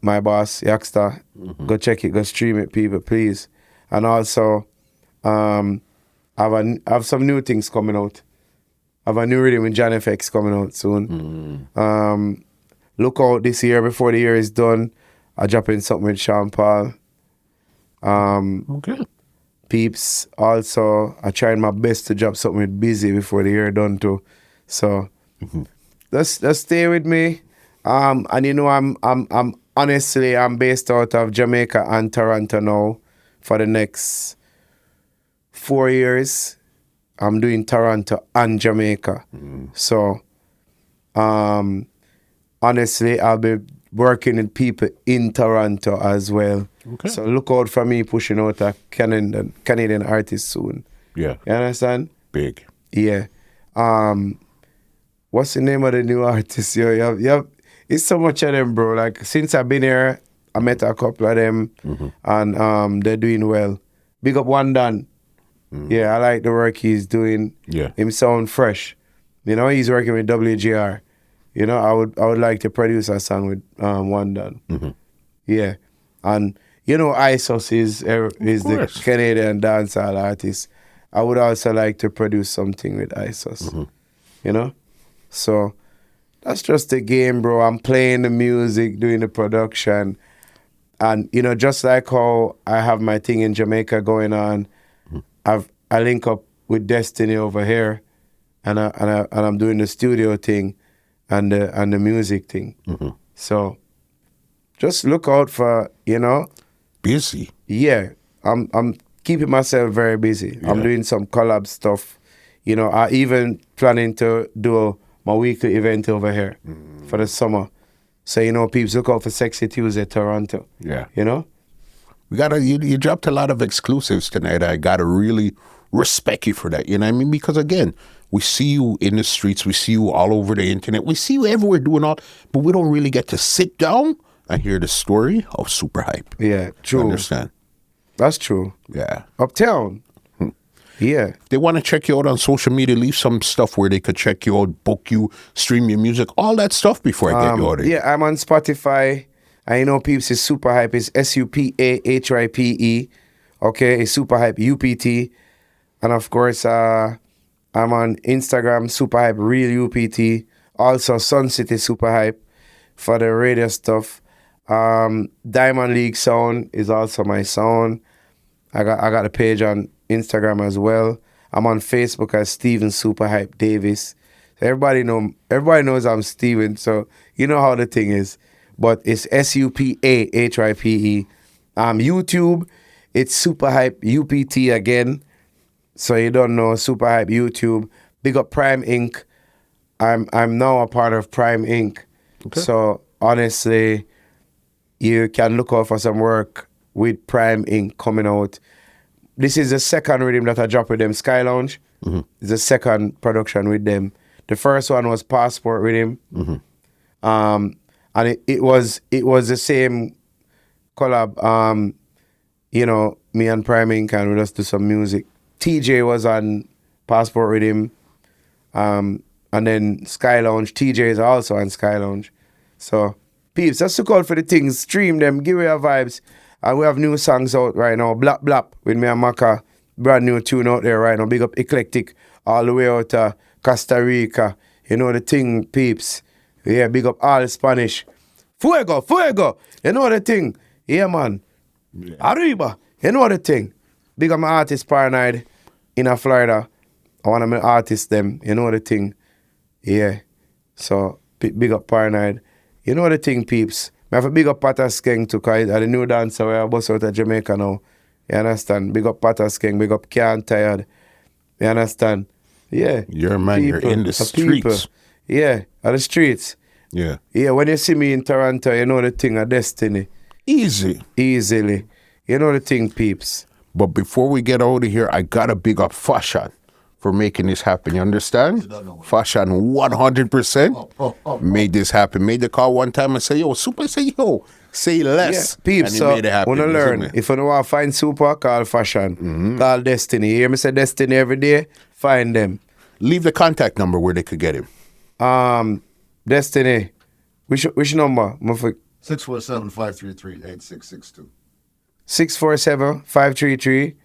S1: my boss, Youngster. Go check it, go stream it, people, please. And also, I have some new things coming out. I have a new rhythm with John FX coming out soon. Look out this year, before the year is done, I'll drop in something with Sean Paul.
S2: Okay.
S1: Peeps. Also, I tried my best to drop something with Busy before the year done too. So just stay with me. And you know, I'm honestly based out of Jamaica and Toronto now for the next 4 years. I'm doing Toronto and Jamaica. So honestly, I'll be working with people in Toronto as well.
S2: Okay.
S1: So look out for me pushing out a Canadian artist soon.
S2: Yeah.
S1: You understand?
S2: Big.
S1: Yeah. What's the name of the new artist? Yo, it's so much of them, bro. Like, since I've been here, I met a couple of them, and they're doing well. Big up One Dan. Yeah, I like the work he's doing.
S2: Yeah.
S1: Him sound fresh. You know, he's working with WGR. You know, I would like to produce a song with One Dan. Yeah. And you know, ISOS is the Canadian dancehall artist. I would also like to produce something with ISOS. You know? So that's just the game, bro. I'm playing the music, doing the production. And, you know, just like how I have my thing in Jamaica going on, I link up with Destiny over here, and I'm doing the studio thing and the music thing. So just look out for, you know.
S2: Busy.
S1: Yeah, I'm keeping myself very busy. I'm doing some collab stuff. You know, I even planning to do my weekly event over here for the summer. So, you know, people look out for Sexy Tuesday Toronto.
S2: Yeah.
S1: You know?
S2: You dropped a lot of exclusives tonight. I gotta really respect you for that. You know what I mean? Because again, we see you in the streets, we see you all over the internet, we see you everywhere doing all, but we don't really get to sit down and hear the story of Supa Hype.
S1: Yeah, true.
S2: Understand?
S1: That's true.
S2: Yeah.
S1: Uptown. Yeah.
S2: They want to check you out on social media. Leave some stuff where they could check you out, book you, stream your music, all that stuff before I get you out of here.
S1: Yeah, I'm on Spotify. I know peeps is Supa Hype. It's SUPAHYPE. Okay, it's Supa Hype UPT. And of course, I'm on Instagram, Supa Hype Real UPT. Also, Sun City Supa Hype for the radio stuff. Diamond League Sound is also my sound. I got a page on Instagram as well. I'm on Facebook as Steven Supa Hype Davis. Everybody knows I'm Steven, so you know how the thing is. But it's SUPAHYPE. YouTube, it's Supa Hype UPT again. So you don't know Supa Hype YouTube. Big up Prime Inc. I'm now a part of Prime Inc. Okay. So honestly, you can look out for some work with Prime Inc. coming out. this is the second rhythm that I dropped with them, Sky Lounge. It's the second production with them. The first one was Passport Rhythm. And it was the same collab. You know, me and Prime Inc. and we just do some music. TJ was on Passport Rhythm. And then Sky Lounge. TJ is also on Sky Lounge. So, peeps, just look out for the things. Stream them. Give me your vibes. And we have new songs out right now. Blap Blap with me and Maka. Brand new tune out there right now. Big up Eclectic. All the way out to Costa Rica. You know the thing, peeps. Yeah, big up all Spanish. Fuego, fuego. You know the thing. Yeah, man. Yeah. Arriba. You know the thing. Big up my artist Paranoid in Florida. I want my artists them. You know the thing. Yeah. So, big up Paranoid. You know the thing, peeps. I have a big up Pata Skeng too, because I'm the new dancer where I bust out of Jamaica now. You understand? Big up Pata Skeng, big up Can't Tired. You understand? Yeah.
S2: You're a man, you're in the streets.
S1: Yeah, at the streets.
S2: Yeah.
S1: Yeah, when you see me in Toronto, you know the thing of destiny.
S2: Easily.
S1: You know the thing, peeps.
S2: But before we get out of here, I got to big up Fashion for making this happen. You understand? Fashion 100% made this happen. Made the call one time and say, yo, Supa, say, yo, say less.
S1: Yeah, peeps,
S2: and
S1: so
S2: made it happen,
S1: wanna learn. If you want to find Supa, call Fashion. Call Destiny. You hear me say Destiny every day? Find them.
S2: Leave the contact number where they could get him.
S1: Destiny. Which number?
S3: 647-533-8662.
S1: 647-533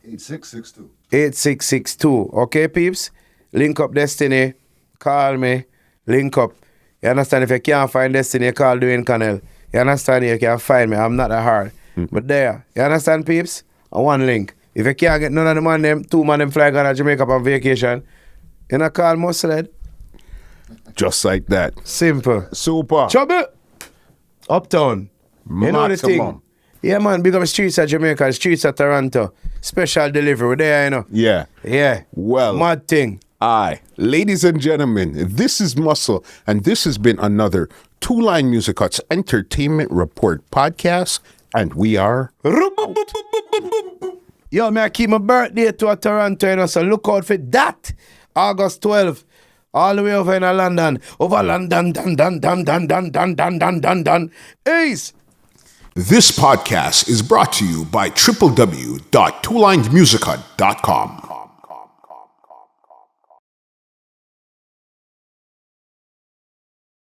S3: 8662.
S1: 8662. Okay, peeps? Link up Destiny. Call me. Link up. You understand? If you can't find Destiny, call Dwayne Connell. You understand? You can find me. I'm not that hard. But there. You understand, peeps? One link. If you can't get none of the man them, two man them fly to Jamaica on vacation, you know, call Muscle.
S2: Just like that.
S1: Simple.
S2: Super.
S1: Trouble. Uptown. You know the thing. Yeah, man. Big up the streets of Jamaica, the streets of Toronto. Special delivery. We're there, you know.
S2: Yeah.
S1: Yeah.
S2: Well.
S1: Mad thing.
S2: Aye. Ladies and gentlemen, this is Muscle, and this has been another Two Line Music Cuts Entertainment Report podcast, and we are...
S1: Yo, man, I keep my birthday to a Toronto, you know, so look out for that. August 12th. All the way over in London. Over London, dun. Ace.
S2: This podcast is brought to you by www.twolinemusichut.com.